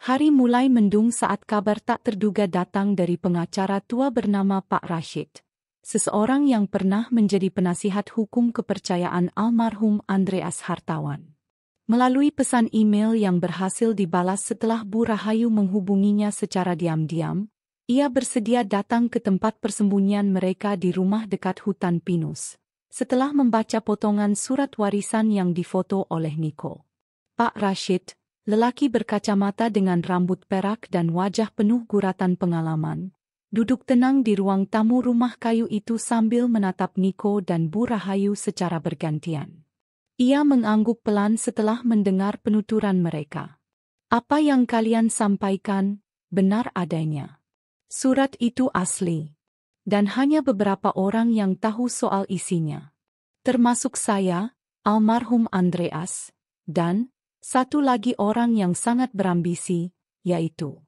Hari mulai mendung saat kabar tak terduga datang dari pengacara tua bernama Pak Rashid, seseorang yang pernah menjadi penasihat hukum kepercayaan almarhum Andreas Hartawan. Melalui pesan email yang berhasil dibalas setelah Bu Rahayu menghubunginya secara diam-diam, ia bersedia datang ke tempat persembunyian mereka di rumah dekat hutan pinus, setelah membaca potongan surat warisan yang difoto oleh Niko. Pak Rashid, lelaki berkacamata dengan rambut perak dan wajah penuh guratan pengalaman, duduk tenang di ruang tamu rumah kayu itu sambil menatap Niko dan Bu Rahayu secara bergantian. Ia mengangguk pelan setelah mendengar penuturan mereka. Apa yang kalian sampaikan, benar adanya. Surat itu asli. Dan hanya beberapa orang yang tahu soal isinya. Termasuk saya, almarhum Andreas, dan satu lagi orang yang sangat berambisi, yaitu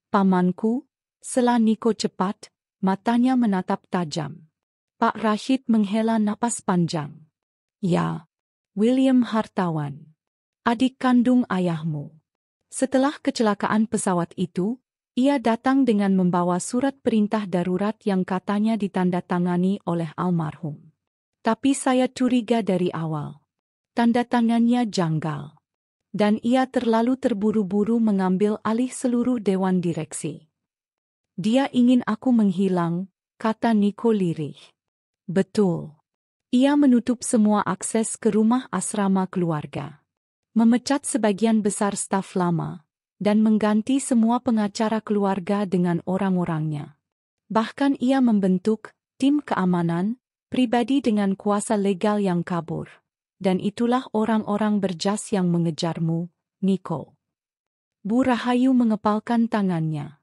pamanku. Sela Niko cepat, matanya menatap tajam. Pak Rashid menghela napas panjang. Ya. William Hartawan, adik kandung ayahmu. Setelah kecelakaan pesawat itu, ia datang dengan membawa surat perintah darurat yang katanya ditandatangani oleh almarhum. Tapi saya curiga dari awal. Tanda tangannya janggal. Dan ia terlalu terburu-buru mengambil alih seluruh dewan direksi. Dia ingin aku menghilang, kata Niko lirih. Betul. Ia menutup semua akses ke rumah asrama keluarga, memecat sebagian besar staf lama, dan mengganti semua pengacara keluarga dengan orang-orangnya. Bahkan ia membentuk tim keamanan pribadi dengan kuasa legal yang kabur. Dan itulah orang-orang berjas yang mengejarmu, Niko. Bu Rahayu mengepalkan tangannya.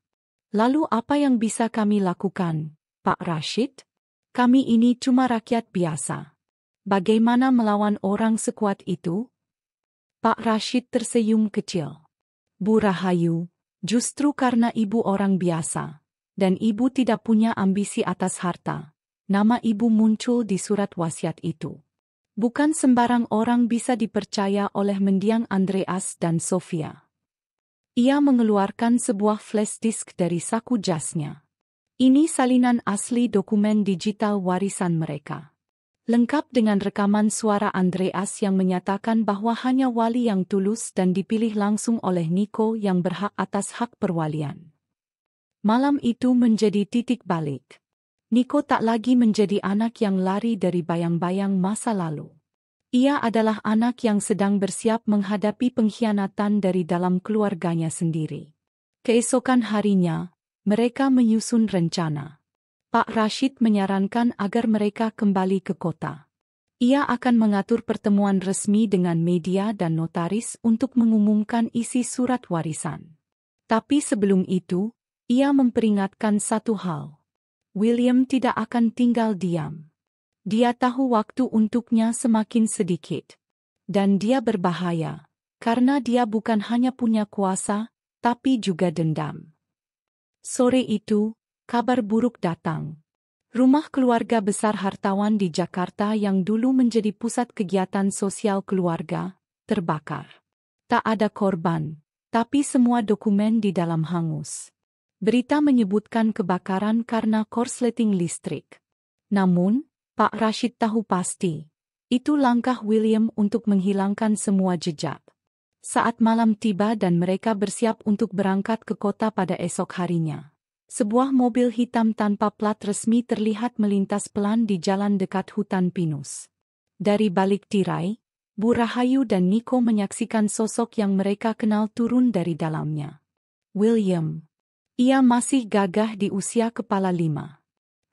Lalu apa yang bisa kami lakukan, Pak Rashid? Kami ini cuma rakyat biasa. Bagaimana melawan orang sekuat itu? Pak Rashid tersenyum kecil. Bu Rahayu, justru karena ibu orang biasa, dan ibu tidak punya ambisi atas harta, nama ibu muncul di surat wasiat itu. Bukan sembarang orang bisa dipercaya oleh mendiang Andreas dan Sofia. Ia mengeluarkan sebuah flash disk dari saku jasnya. Ini salinan asli dokumen digital warisan mereka. Lengkap dengan rekaman suara Andreas yang menyatakan bahwa hanya wali yang tulus dan dipilih langsung oleh Niko yang berhak atas hak perwalian. Malam itu menjadi titik balik. Niko tak lagi menjadi anak yang lari dari bayang-bayang masa lalu. Ia adalah anak yang sedang bersiap menghadapi pengkhianatan dari dalam keluarganya sendiri. Keesokan harinya, mereka menyusun rencana. Pak Rashid menyarankan agar mereka kembali ke kota. Ia akan mengatur pertemuan resmi dengan media dan notaris untuk mengumumkan isi surat warisan. Tapi sebelum itu, ia memperingatkan satu hal. William tidak akan tinggal diam. Dia tahu waktu untuknya semakin sedikit. Dan dia berbahaya, karena dia bukan hanya punya kuasa, tapi juga dendam. Sore itu, kabar buruk datang. Rumah keluarga besar Hartawan di Jakarta yang dulu menjadi pusat kegiatan sosial keluarga, terbakar. Tak ada korban, tapi semua dokumen di dalam hangus. Berita menyebutkan kebakaran karena korsleting listrik. Namun, Pak Rashid tahu pasti, itu langkah William untuk menghilangkan semua jejak. Saat malam tiba dan mereka bersiap untuk berangkat ke kota pada esok harinya. Sebuah mobil hitam tanpa plat resmi terlihat melintas pelan di jalan dekat hutan pinus. Dari balik tirai, Bu Rahayu dan Niko menyaksikan sosok yang mereka kenal turun dari dalamnya. William. Ia masih gagah di usia kepala 5.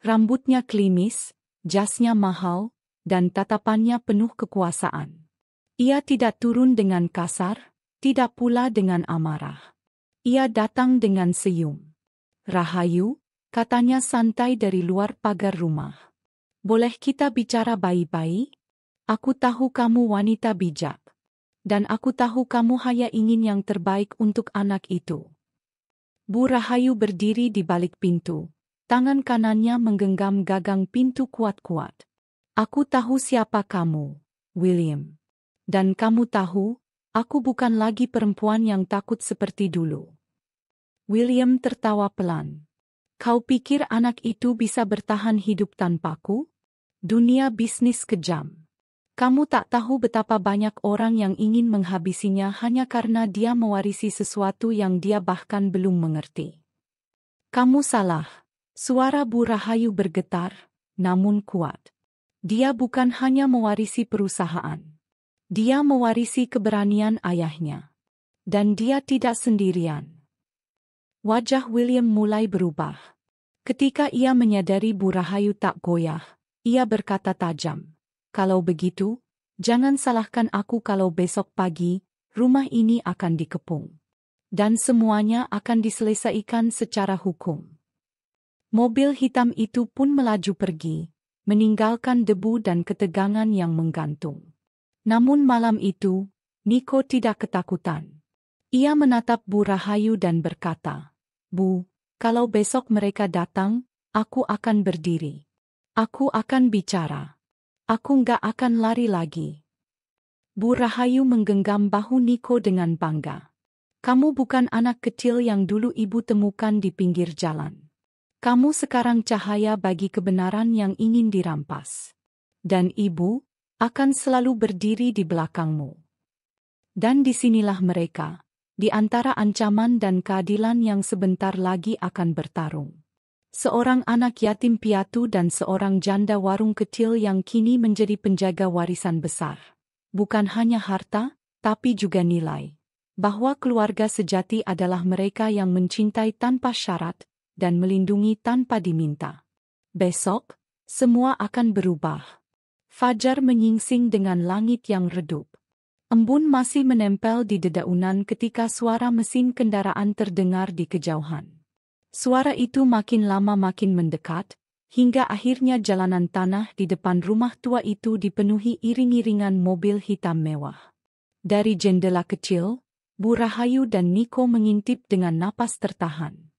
Rambutnya klimis, jasnya mahal, dan tatapannya penuh kekuasaan. Ia tidak turun dengan kasar, tidak pula dengan amarah. Ia datang dengan senyum. "Rahayu," katanya santai dari luar pagar rumah. "Boleh kita bicara baik-baik? Aku tahu kamu wanita bijak. Dan aku tahu kamu hanya ingin yang terbaik untuk anak itu." Bu Rahayu berdiri di balik pintu. Tangan kanannya menggenggam gagang pintu kuat-kuat. "Aku tahu siapa kamu, William. Dan kamu tahu, aku bukan lagi perempuan yang takut seperti dulu." William tertawa pelan. "Kau pikir anak itu bisa bertahan hidup tanpaku? Dunia bisnis kejam. Kamu tak tahu betapa banyak orang yang ingin menghabisinya hanya karena dia mewarisi sesuatu yang dia bahkan belum mengerti." "Kamu salah." Suara Bu Rahayu bergetar, namun kuat. "Dia bukan hanya mewarisi perusahaan. Dia mewarisi keberanian ayahnya. Dan dia tidak sendirian." Wajah William mulai berubah. Ketika ia menyadari Bu Rahayu tak goyah, ia berkata tajam, "Kalau begitu, jangan salahkan aku kalau besok pagi, rumah ini akan dikepung. Dan semuanya akan diselesaikan secara hukum." Mobil hitam itu pun melaju pergi, meninggalkan debu dan ketegangan yang menggantung. Namun malam itu, Niko tidak ketakutan. Ia menatap Bu Rahayu dan berkata, "Bu, kalau besok mereka datang, aku akan berdiri. Aku akan bicara. Aku nggak akan lari lagi." Bu Rahayu menggenggam bahu Niko dengan bangga. "Kamu bukan anak kecil yang dulu ibu temukan di pinggir jalan. Kamu sekarang cahaya bagi kebenaran yang ingin dirampas. Dan ibu akan selalu berdiri di belakangmu." Dan disinilah mereka, di antara ancaman dan keadilan yang sebentar lagi akan bertarung. Seorang anak yatim piatu dan seorang janda warung kecil yang kini menjadi penjaga warisan besar. Bukan hanya harta, tapi juga nilai. Bahwa keluarga sejati adalah mereka yang mencintai tanpa syarat dan melindungi tanpa diminta. Besok, semua akan berubah. Fajar menyingsing dengan langit yang redup. Embun masih menempel di dedaunan ketika suara mesin kendaraan terdengar di kejauhan. Suara itu makin lama makin mendekat, hingga akhirnya jalanan tanah di depan rumah tua itu dipenuhi iring-iringan mobil hitam mewah. Dari jendela kecil, Bu Rahayu dan Niko mengintip dengan napas tertahan.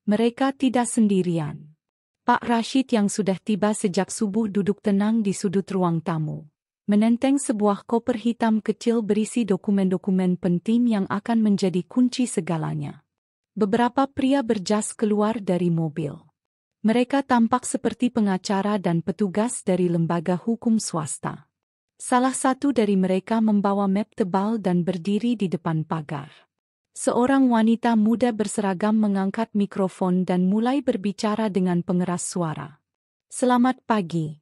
Mereka tidak sendirian. Pak Rashid yang sudah tiba sejak subuh duduk tenang di sudut ruang tamu, menenteng sebuah koper hitam kecil berisi dokumen-dokumen penting yang akan menjadi kunci segalanya. Beberapa pria berjas keluar dari mobil. Mereka tampak seperti pengacara dan petugas dari lembaga hukum swasta. Salah satu dari mereka membawa map tebal dan berdiri di depan pagar. Seorang wanita muda berseragam mengangkat mikrofon dan mulai berbicara dengan pengeras suara. "Selamat pagi.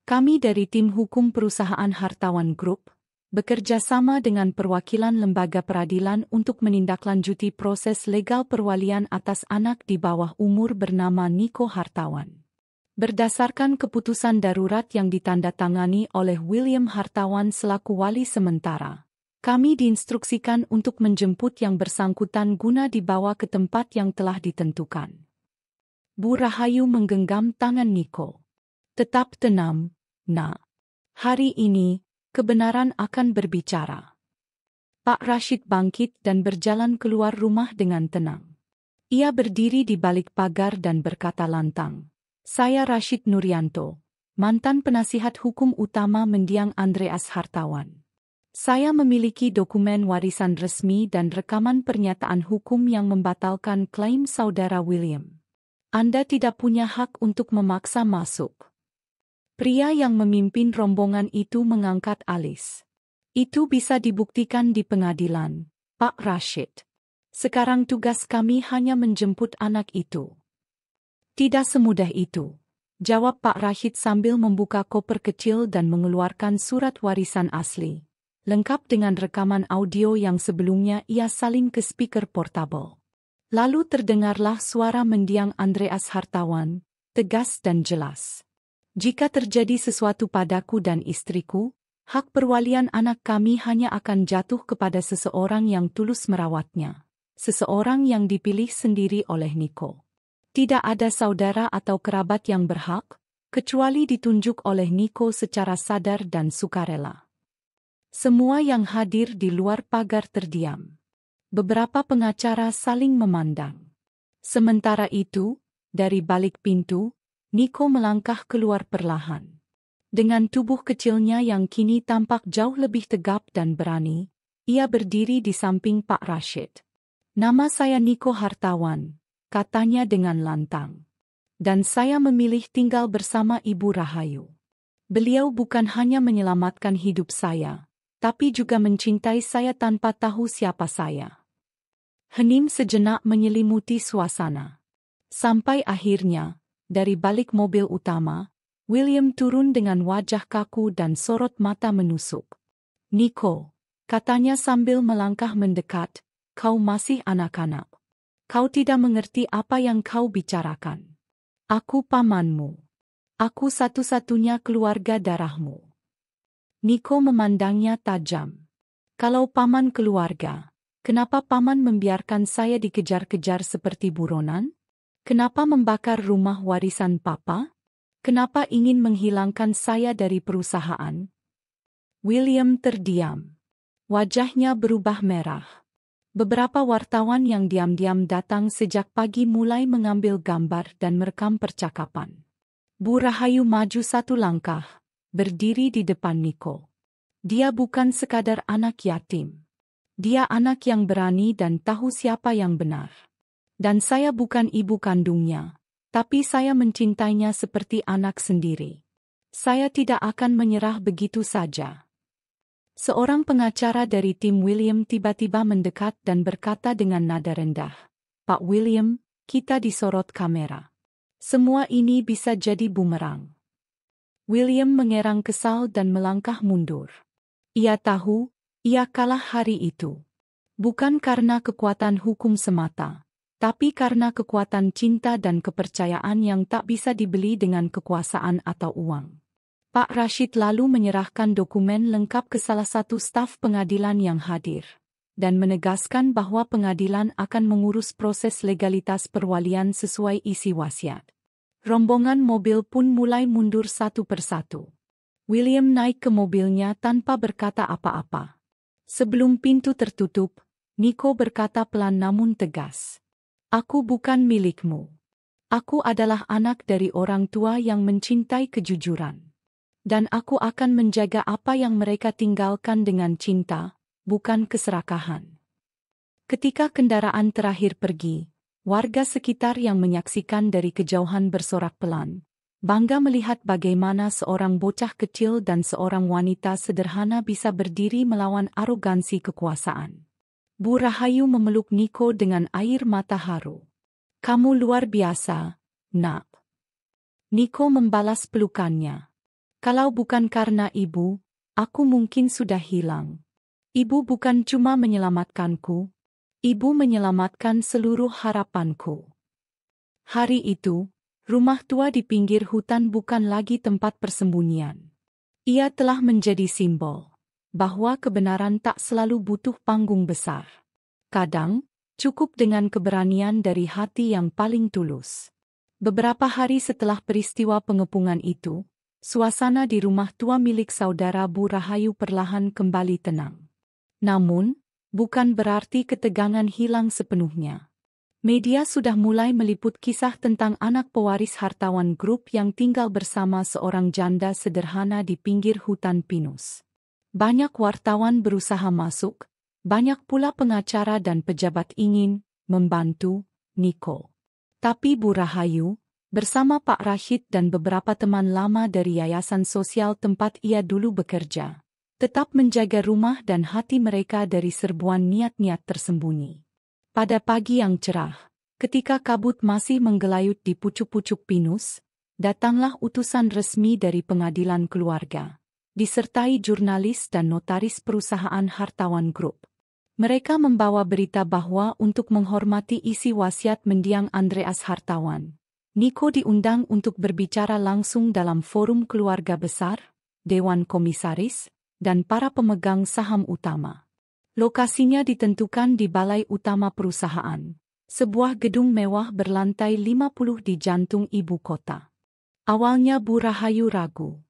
Kami dari tim hukum perusahaan Hartawan Group, bekerja sama dengan perwakilan lembaga peradilan untuk menindaklanjuti proses legal perwalian atas anak di bawah umur bernama Niko Hartawan. Berdasarkan keputusan darurat yang ditandatangani oleh William Hartawan selaku wali sementara, kami diinstruksikan untuk menjemput yang bersangkutan guna dibawa ke tempat yang telah ditentukan." Bu Rahayu menggenggam tangan Niko. "Tetap tenang, Nak. Hari ini, kebenaran akan berbicara." Pak Rashid bangkit dan berjalan keluar rumah dengan tenang. Ia berdiri di balik pagar dan berkata lantang, "Saya Rashid Nuryanto, mantan penasihat hukum utama mendiang Andreas Hartawan. Saya memiliki dokumen warisan resmi dan rekaman pernyataan hukum yang membatalkan klaim saudara William. Anda tidak punya hak untuk memaksa masuk." Pria yang memimpin rombongan itu mengangkat alis. "Itu bisa dibuktikan di pengadilan, Pak Rashid. Sekarang tugas kami hanya menjemput anak itu." "Tidak semudah itu," jawab Pak Rashid sambil membuka koper kecil dan mengeluarkan surat warisan asli, lengkap dengan rekaman audio yang sebelumnya ia salin ke speaker portable. Lalu terdengarlah suara mendiang Andreas Hartawan, tegas dan jelas. Jika terjadi sesuatu padaku dan istriku, hak perwalian anak kami hanya akan jatuh kepada seseorang yang tulus merawatnya. Seseorang yang dipilih sendiri oleh Niko. Tidak ada saudara atau kerabat yang berhak, kecuali ditunjuk oleh Niko secara sadar dan sukarela. Semua yang hadir di luar pagar terdiam. Beberapa pengacara saling memandang. Sementara itu, dari balik pintu, Niko melangkah keluar perlahan. Dengan tubuh kecilnya yang kini tampak jauh lebih tegap dan berani, ia berdiri di samping Pak Rashid. "Nama saya Niko Hartawan," katanya dengan lantang. "Dan saya memilih tinggal bersama Ibu Rahayu. Beliau bukan hanya menyelamatkan hidup saya, tapi juga mencintai saya tanpa tahu siapa saya." Hening sejenak menyelimuti suasana. Sampai akhirnya, dari balik mobil utama, William turun dengan wajah kaku dan sorot mata menusuk. "Niko," katanya sambil melangkah mendekat, "kau masih anak-anak. Kau tidak mengerti apa yang kau bicarakan. Aku pamanmu. Aku satu-satunya keluarga darahmu." Niko memandangnya tajam. "Kalau paman keluarga, kenapa paman membiarkan saya dikejar-kejar seperti buronan? Kenapa membakar rumah warisan papa? Kenapa ingin menghilangkan saya dari perusahaan?" William terdiam. Wajahnya berubah merah. Beberapa wartawan yang diam-diam datang sejak pagi mulai mengambil gambar dan merekam percakapan. Bu Rahayu maju satu langkah, berdiri di depan Niko. Dia bukan sekadar anak yatim. Dia anak yang berani dan tahu siapa yang benar. Dan saya bukan ibu kandungnya, tapi saya mencintainya seperti anak sendiri. Saya tidak akan menyerah begitu saja. Seorang pengacara dari tim William tiba-tiba mendekat dan berkata dengan nada rendah, "Pak William, kita disorot kamera. Semua ini bisa jadi bumerang." William mengerang kesal dan melangkah mundur. Ia tahu, ia kalah hari itu. Bukan karena kekuatan hukum semata, tapi karena kekuatan cinta dan kepercayaan yang tak bisa dibeli dengan kekuasaan atau uang. Pak Rashid lalu menyerahkan dokumen lengkap ke salah satu staf pengadilan yang hadir, dan menegaskan bahwa pengadilan akan mengurus proses legalitas perwalian sesuai isi wasiat. Rombongan mobil pun mulai mundur satu persatu. William naik ke mobilnya tanpa berkata apa-apa. Sebelum pintu tertutup, Niko berkata pelan namun tegas, "Aku bukan milikmu. Aku adalah anak dari orang tua yang mencintai kejujuran. Dan aku akan menjaga apa yang mereka tinggalkan dengan cinta, bukan keserakahan." Ketika kendaraan terakhir pergi, warga sekitar yang menyaksikan dari kejauhan bersorak pelan, bangga melihat bagaimana seorang bocah kecil dan seorang wanita sederhana bisa berdiri melawan arogansi kekuasaan. Bu Rahayu memeluk Niko dengan air mata haru. "Kamu luar biasa, Nak." Niko membalas pelukannya. "Kalau bukan karena ibu, aku mungkin sudah hilang. Ibu bukan cuma menyelamatkanku, ibu menyelamatkan seluruh harapanku." Hari itu, rumah tua di pinggir hutan bukan lagi tempat persembunyian. Ia telah menjadi simbol bahwa kebenaran tak selalu butuh panggung besar. Kadang, cukup dengan keberanian dari hati yang paling tulus. Beberapa hari setelah peristiwa pengepungan itu, suasana di rumah tua milik saudara Bu Rahayu perlahan kembali tenang. Namun, bukan berarti ketegangan hilang sepenuhnya. Media sudah mulai meliput kisah tentang anak pewaris hartawan grup yang tinggal bersama seorang janda sederhana di pinggir hutan pinus. Banyak wartawan berusaha masuk, banyak pula pengacara dan pejabat ingin membantu Niko. Tapi Bu Rahayu, bersama Pak Rashid dan beberapa teman lama dari yayasan sosial tempat ia dulu bekerja, tetap menjaga rumah dan hati mereka dari serbuan niat-niat tersembunyi. Pada pagi yang cerah, ketika kabut masih menggelayut di pucuk-pucuk pinus, datanglah utusan resmi dari pengadilan keluarga, disertai jurnalis dan notaris perusahaan Hartawan Group. Mereka membawa berita bahwa untuk menghormati isi wasiat mendiang Andreas Hartawan, Niko diundang untuk berbicara langsung dalam forum keluarga besar, Dewan Komisaris, dan para pemegang saham utama. Lokasinya ditentukan di Balai Utama Perusahaan, sebuah gedung mewah berlantai 50 di jantung ibu kota. Awalnya Bu Rahayu ragu.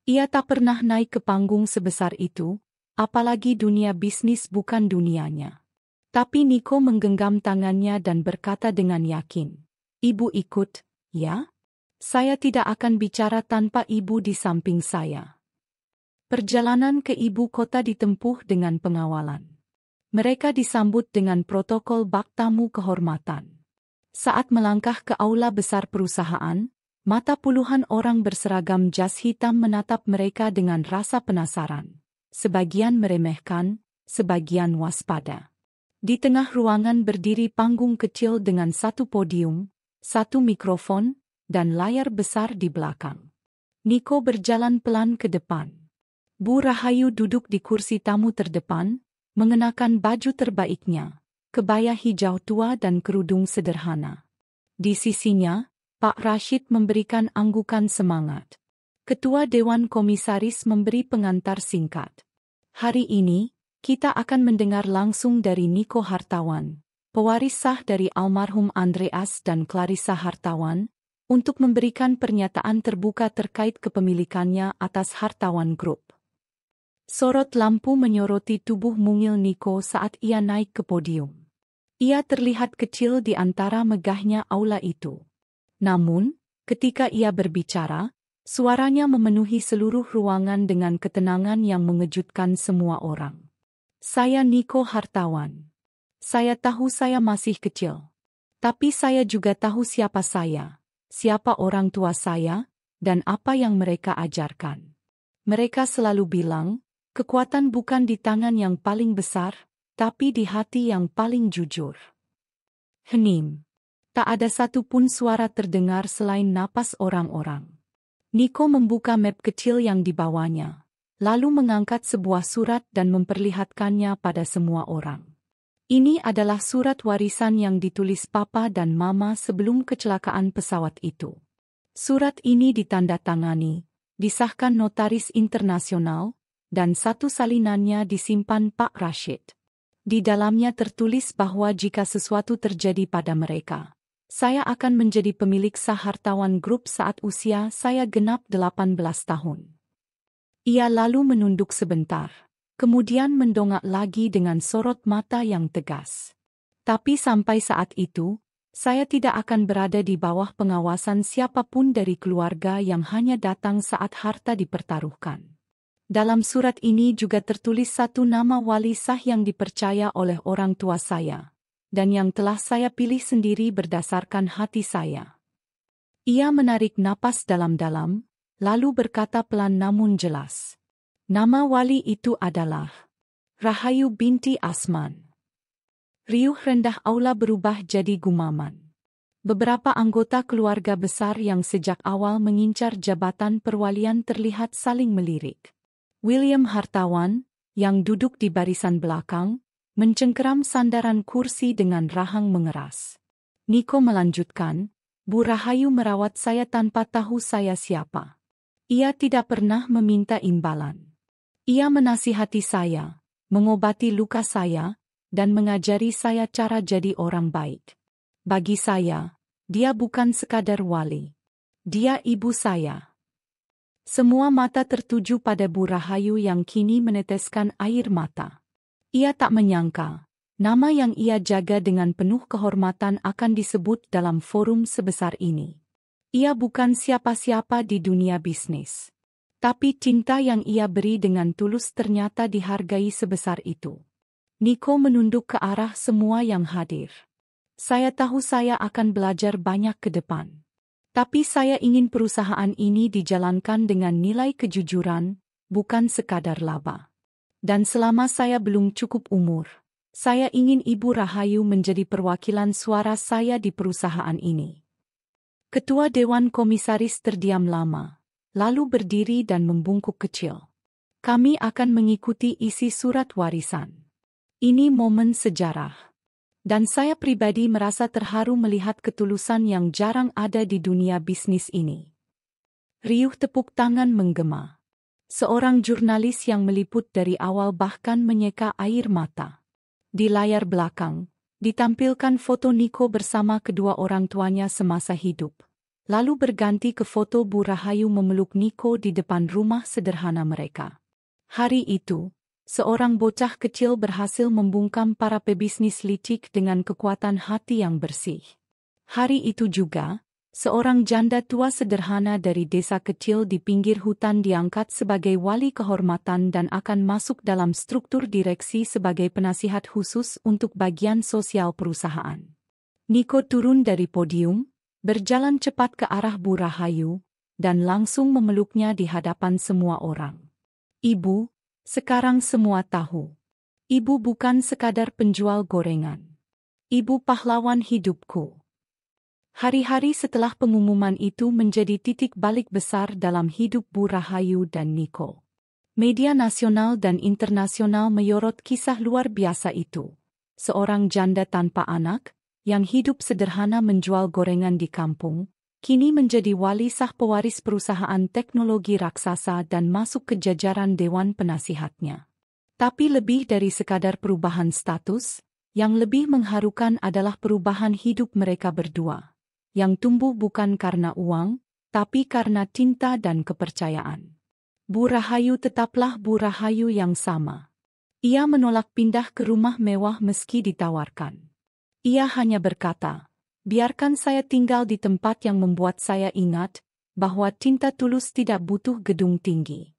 Ia tak pernah naik ke panggung sebesar itu, apalagi dunia bisnis bukan dunianya. Tapi Niko menggenggam tangannya dan berkata dengan yakin, "Ibu ikut, ya? Saya tidak akan bicara tanpa ibu di samping saya." Perjalanan ke ibu kota ditempuh dengan pengawalan. Mereka disambut dengan protokol bak tamu kehormatan. Saat melangkah ke aula besar perusahaan, mata puluhan orang berseragam jas hitam menatap mereka dengan rasa penasaran. Sebagian meremehkan, sebagian waspada. Di tengah ruangan berdiri panggung kecil dengan satu podium, satu mikrofon, dan layar besar di belakang. Niko berjalan pelan ke depan. Bu Rahayu duduk di kursi tamu terdepan, mengenakan baju terbaiknya, kebaya hijau tua dan kerudung sederhana. Di sisinya, Pak Rashid memberikan anggukan semangat. Ketua Dewan Komisaris memberi pengantar singkat. "Hari ini, kita akan mendengar langsung dari Niko Hartawan, pewaris sah dari almarhum Andreas dan Clarissa Hartawan, untuk memberikan pernyataan terbuka terkait kepemilikannya atas Hartawan Group." Sorot lampu menyoroti tubuh mungil Niko saat ia naik ke podium. Ia terlihat kecil di antara megahnya aula itu. Namun, ketika ia berbicara, suaranya memenuhi seluruh ruangan dengan ketenangan yang mengejutkan semua orang. "Saya Niko Hartawan. Saya tahu saya masih kecil. Tapi saya juga tahu siapa saya, siapa orang tua saya, dan apa yang mereka ajarkan. Mereka selalu bilang, kekuatan bukan di tangan yang paling besar, tapi di hati yang paling jujur." Hening. Tak ada satupun suara terdengar selain napas orang-orang. Niko membuka map kecil yang dibawanya, lalu mengangkat sebuah surat dan memperlihatkannya pada semua orang. Ini adalah surat warisan yang ditulis Papa dan Mama sebelum kecelakaan pesawat itu. Surat ini ditandatangani, disahkan notaris internasional, dan satu salinannya disimpan Pak Rashid. Di dalamnya tertulis bahwa jika sesuatu terjadi pada mereka, saya akan menjadi pemilik sah Hartawan Group saat usia saya genap 18 tahun. Ia lalu menunduk sebentar, kemudian mendongak lagi dengan sorot mata yang tegas. "Tapi sampai saat itu, saya tidak akan berada di bawah pengawasan siapapun dari keluarga yang hanya datang saat harta dipertaruhkan." Dalam surat ini juga tertulis satu nama wali sah yang dipercaya oleh orang tua saya, dan yang telah saya pilih sendiri berdasarkan hati saya. Ia menarik napas dalam-dalam, lalu berkata pelan namun jelas. Nama wali itu adalah Rahayu binti Asman. Riuh rendah aula berubah jadi gumaman. Beberapa anggota keluarga besar yang sejak awal mengincar jabatan perwalian terlihat saling melirik. William Hartawan, yang duduk di barisan belakang, mencengkeram sandaran kursi dengan rahang mengeras. Niko melanjutkan, "Bu Rahayu merawat saya tanpa tahu saya siapa. Ia tidak pernah meminta imbalan. Ia menasihati saya, mengobati luka saya, dan mengajari saya cara jadi orang baik. Bagi saya, dia bukan sekadar wali. Dia ibu saya." Semua mata tertuju pada Bu Rahayu yang kini meneteskan air mata. Ia tak menyangka, nama yang ia jaga dengan penuh kehormatan akan disebut dalam forum sebesar ini. Ia bukan siapa-siapa di dunia bisnis. Tapi cinta yang ia beri dengan tulus ternyata dihargai sebesar itu. Niko menunduk ke arah semua yang hadir. "Saya tahu saya akan belajar banyak ke depan. Tapi saya ingin perusahaan ini dijalankan dengan nilai kejujuran, bukan sekadar laba. Dan selama saya belum cukup umur, saya ingin Ibu Rahayu menjadi perwakilan suara saya di perusahaan ini." Ketua Dewan Komisaris terdiam lama, lalu berdiri dan membungkuk kecil. "Kami akan mengikuti isi surat warisan. Ini momen sejarah. Dan saya pribadi merasa terharu melihat ketulusan yang jarang ada di dunia bisnis ini. Riuh tepuk tangan menggema. Seorang jurnalis yang meliput dari awal bahkan menyeka air mata. Di layar belakang, ditampilkan foto Niko bersama kedua orang tuanya semasa hidup. Lalu berganti ke foto Bu Rahayu memeluk Niko di depan rumah sederhana mereka. Hari itu, seorang bocah kecil berhasil membungkam para pebisnis licik dengan kekuatan hati yang bersih. Hari itu juga, seorang janda tua sederhana dari desa kecil di pinggir hutan diangkat sebagai wali kehormatan dan akan masuk dalam struktur direksi sebagai penasihat khusus untuk bagian sosial perusahaan. Niko turun dari podium, berjalan cepat ke arah Bu Rahayu, dan langsung memeluknya di hadapan semua orang. Ibu, sekarang semua tahu. Ibu bukan sekadar penjual gorengan. Ibu pahlawan hidupku. Hari-hari setelah pengumuman itu menjadi titik balik besar dalam hidup Bu Rahayu dan Niko. Media nasional dan internasional menyorot kisah luar biasa itu. Seorang janda tanpa anak, yang hidup sederhana menjual gorengan di kampung, kini menjadi wali sah pewaris perusahaan teknologi raksasa dan masuk ke jajaran dewan penasihatnya. Tapi lebih dari sekadar perubahan status, yang lebih mengharukan adalah perubahan hidup mereka berdua, yang tumbuh bukan karena uang, tapi karena cinta dan kepercayaan. Bu Rahayu tetaplah Bu Rahayu yang sama. Ia menolak pindah ke rumah mewah meski ditawarkan. Ia hanya berkata, biarkan saya tinggal di tempat yang membuat saya ingat bahwa cinta tulus tidak butuh gedung tinggi.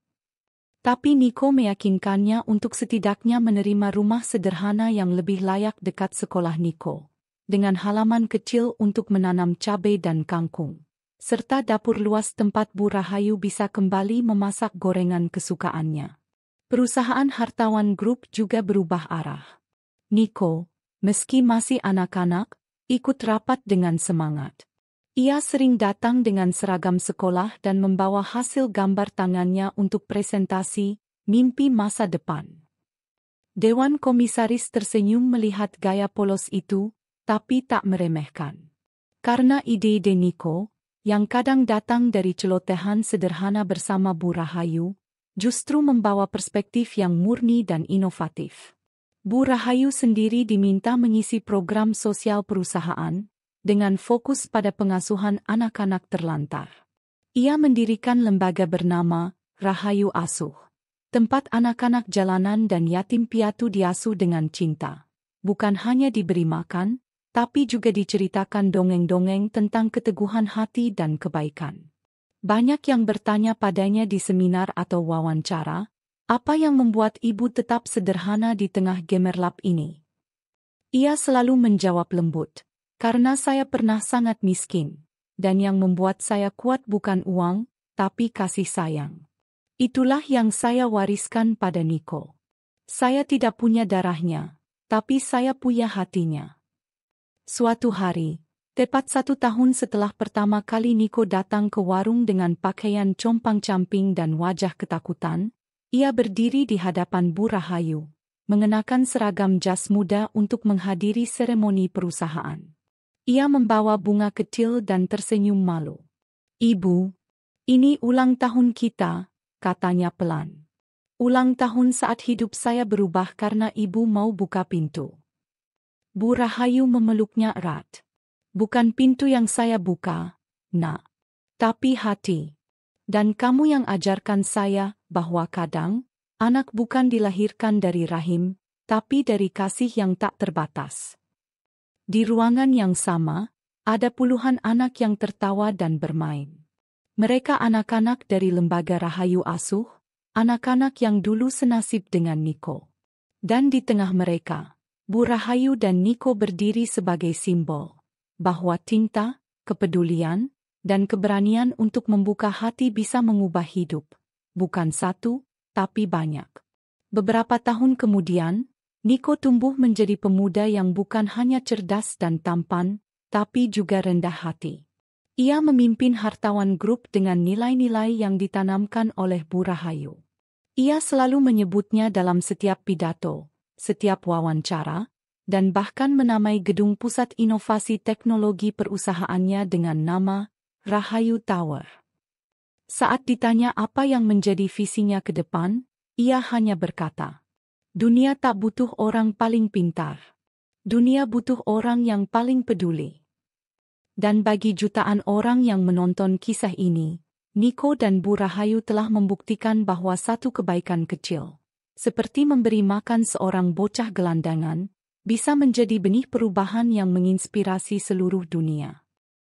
Tapi Niko meyakinkannya untuk setidaknya menerima rumah sederhana yang lebih layak dekat sekolah Niko, dengan halaman kecil untuk menanam cabai dan kangkung, serta dapur luas tempat Bu Rahayu bisa kembali memasak gorengan kesukaannya. Perusahaan Hartawan Group juga berubah arah. Niko, meski masih anak-anak, ikut rapat dengan semangat. Ia sering datang dengan seragam sekolah dan membawa hasil gambar tangannya untuk presentasi mimpi masa depan. Dewan Komisaris tersenyum melihat gaya polos itu, tapi tak meremehkan. Karena ide-ide Niko, yang kadang datang dari celotehan sederhana bersama Bu Rahayu, justru membawa perspektif yang murni dan inovatif. Bu Rahayu sendiri diminta mengisi program sosial perusahaan, dengan fokus pada pengasuhan anak-anak terlantar. Ia mendirikan lembaga bernama Rahayu Asuh, tempat anak-anak jalanan dan yatim piatu diasuh dengan cinta. Bukan hanya diberi makan, tapi juga diceritakan dongeng-dongeng tentang keteguhan hati dan kebaikan. Banyak yang bertanya padanya di seminar atau wawancara, apa yang membuat ibu tetap sederhana di tengah gemerlap ini? Ia selalu menjawab lembut, karena saya pernah sangat miskin, dan yang membuat saya kuat bukan uang, tapi kasih sayang. Itulah yang saya wariskan pada Niko. Saya tidak punya darahnya, tapi saya punya hatinya. Suatu hari, tepat 1 tahun setelah pertama kali Niko datang ke warung dengan pakaian compang-camping dan wajah ketakutan, ia berdiri di hadapan Bu Rahayu, mengenakan seragam jas muda untuk menghadiri seremoni perusahaan. Ia membawa bunga kecil dan tersenyum malu. Ibu, ini ulang tahun kita, katanya pelan. Ulang tahun saat hidup saya berubah karena ibu mau buka pintu. Bu Rahayu memeluknya erat. Bukan pintu yang saya buka, nak, tapi hati. Dan kamu yang ajarkan saya bahwa kadang, anak bukan dilahirkan dari rahim, tapi dari kasih yang tak terbatas. Di ruangan yang sama, ada puluhan anak yang tertawa dan bermain. Mereka anak-anak dari lembaga Rahayu Asuh, anak-anak yang dulu senasib dengan Niko. Dan di tengah mereka, Bu Rahayu dan Niko berdiri sebagai simbol bahwa cinta, kepedulian, dan keberanian untuk membuka hati bisa mengubah hidup, bukan satu, tapi banyak. Beberapa tahun kemudian, Niko tumbuh menjadi pemuda yang bukan hanya cerdas dan tampan, tapi juga rendah hati. Ia memimpin Hartawan Group dengan nilai-nilai yang ditanamkan oleh Bu Rahayu. Ia selalu menyebutnya dalam setiap pidato, setiap wawancara, dan bahkan menamai gedung pusat inovasi teknologi perusahaannya dengan nama Rahayu Tower. Saat ditanya apa yang menjadi visinya ke depan, ia hanya berkata, "Dunia tak butuh orang paling pintar. Dunia butuh orang yang paling peduli." Dan bagi jutaan orang yang menonton kisah ini, Niko dan Bu Rahayu telah membuktikan bahwa satu kebaikan kecil, seperti memberi makan seorang bocah gelandangan, bisa menjadi benih perubahan yang menginspirasi seluruh dunia.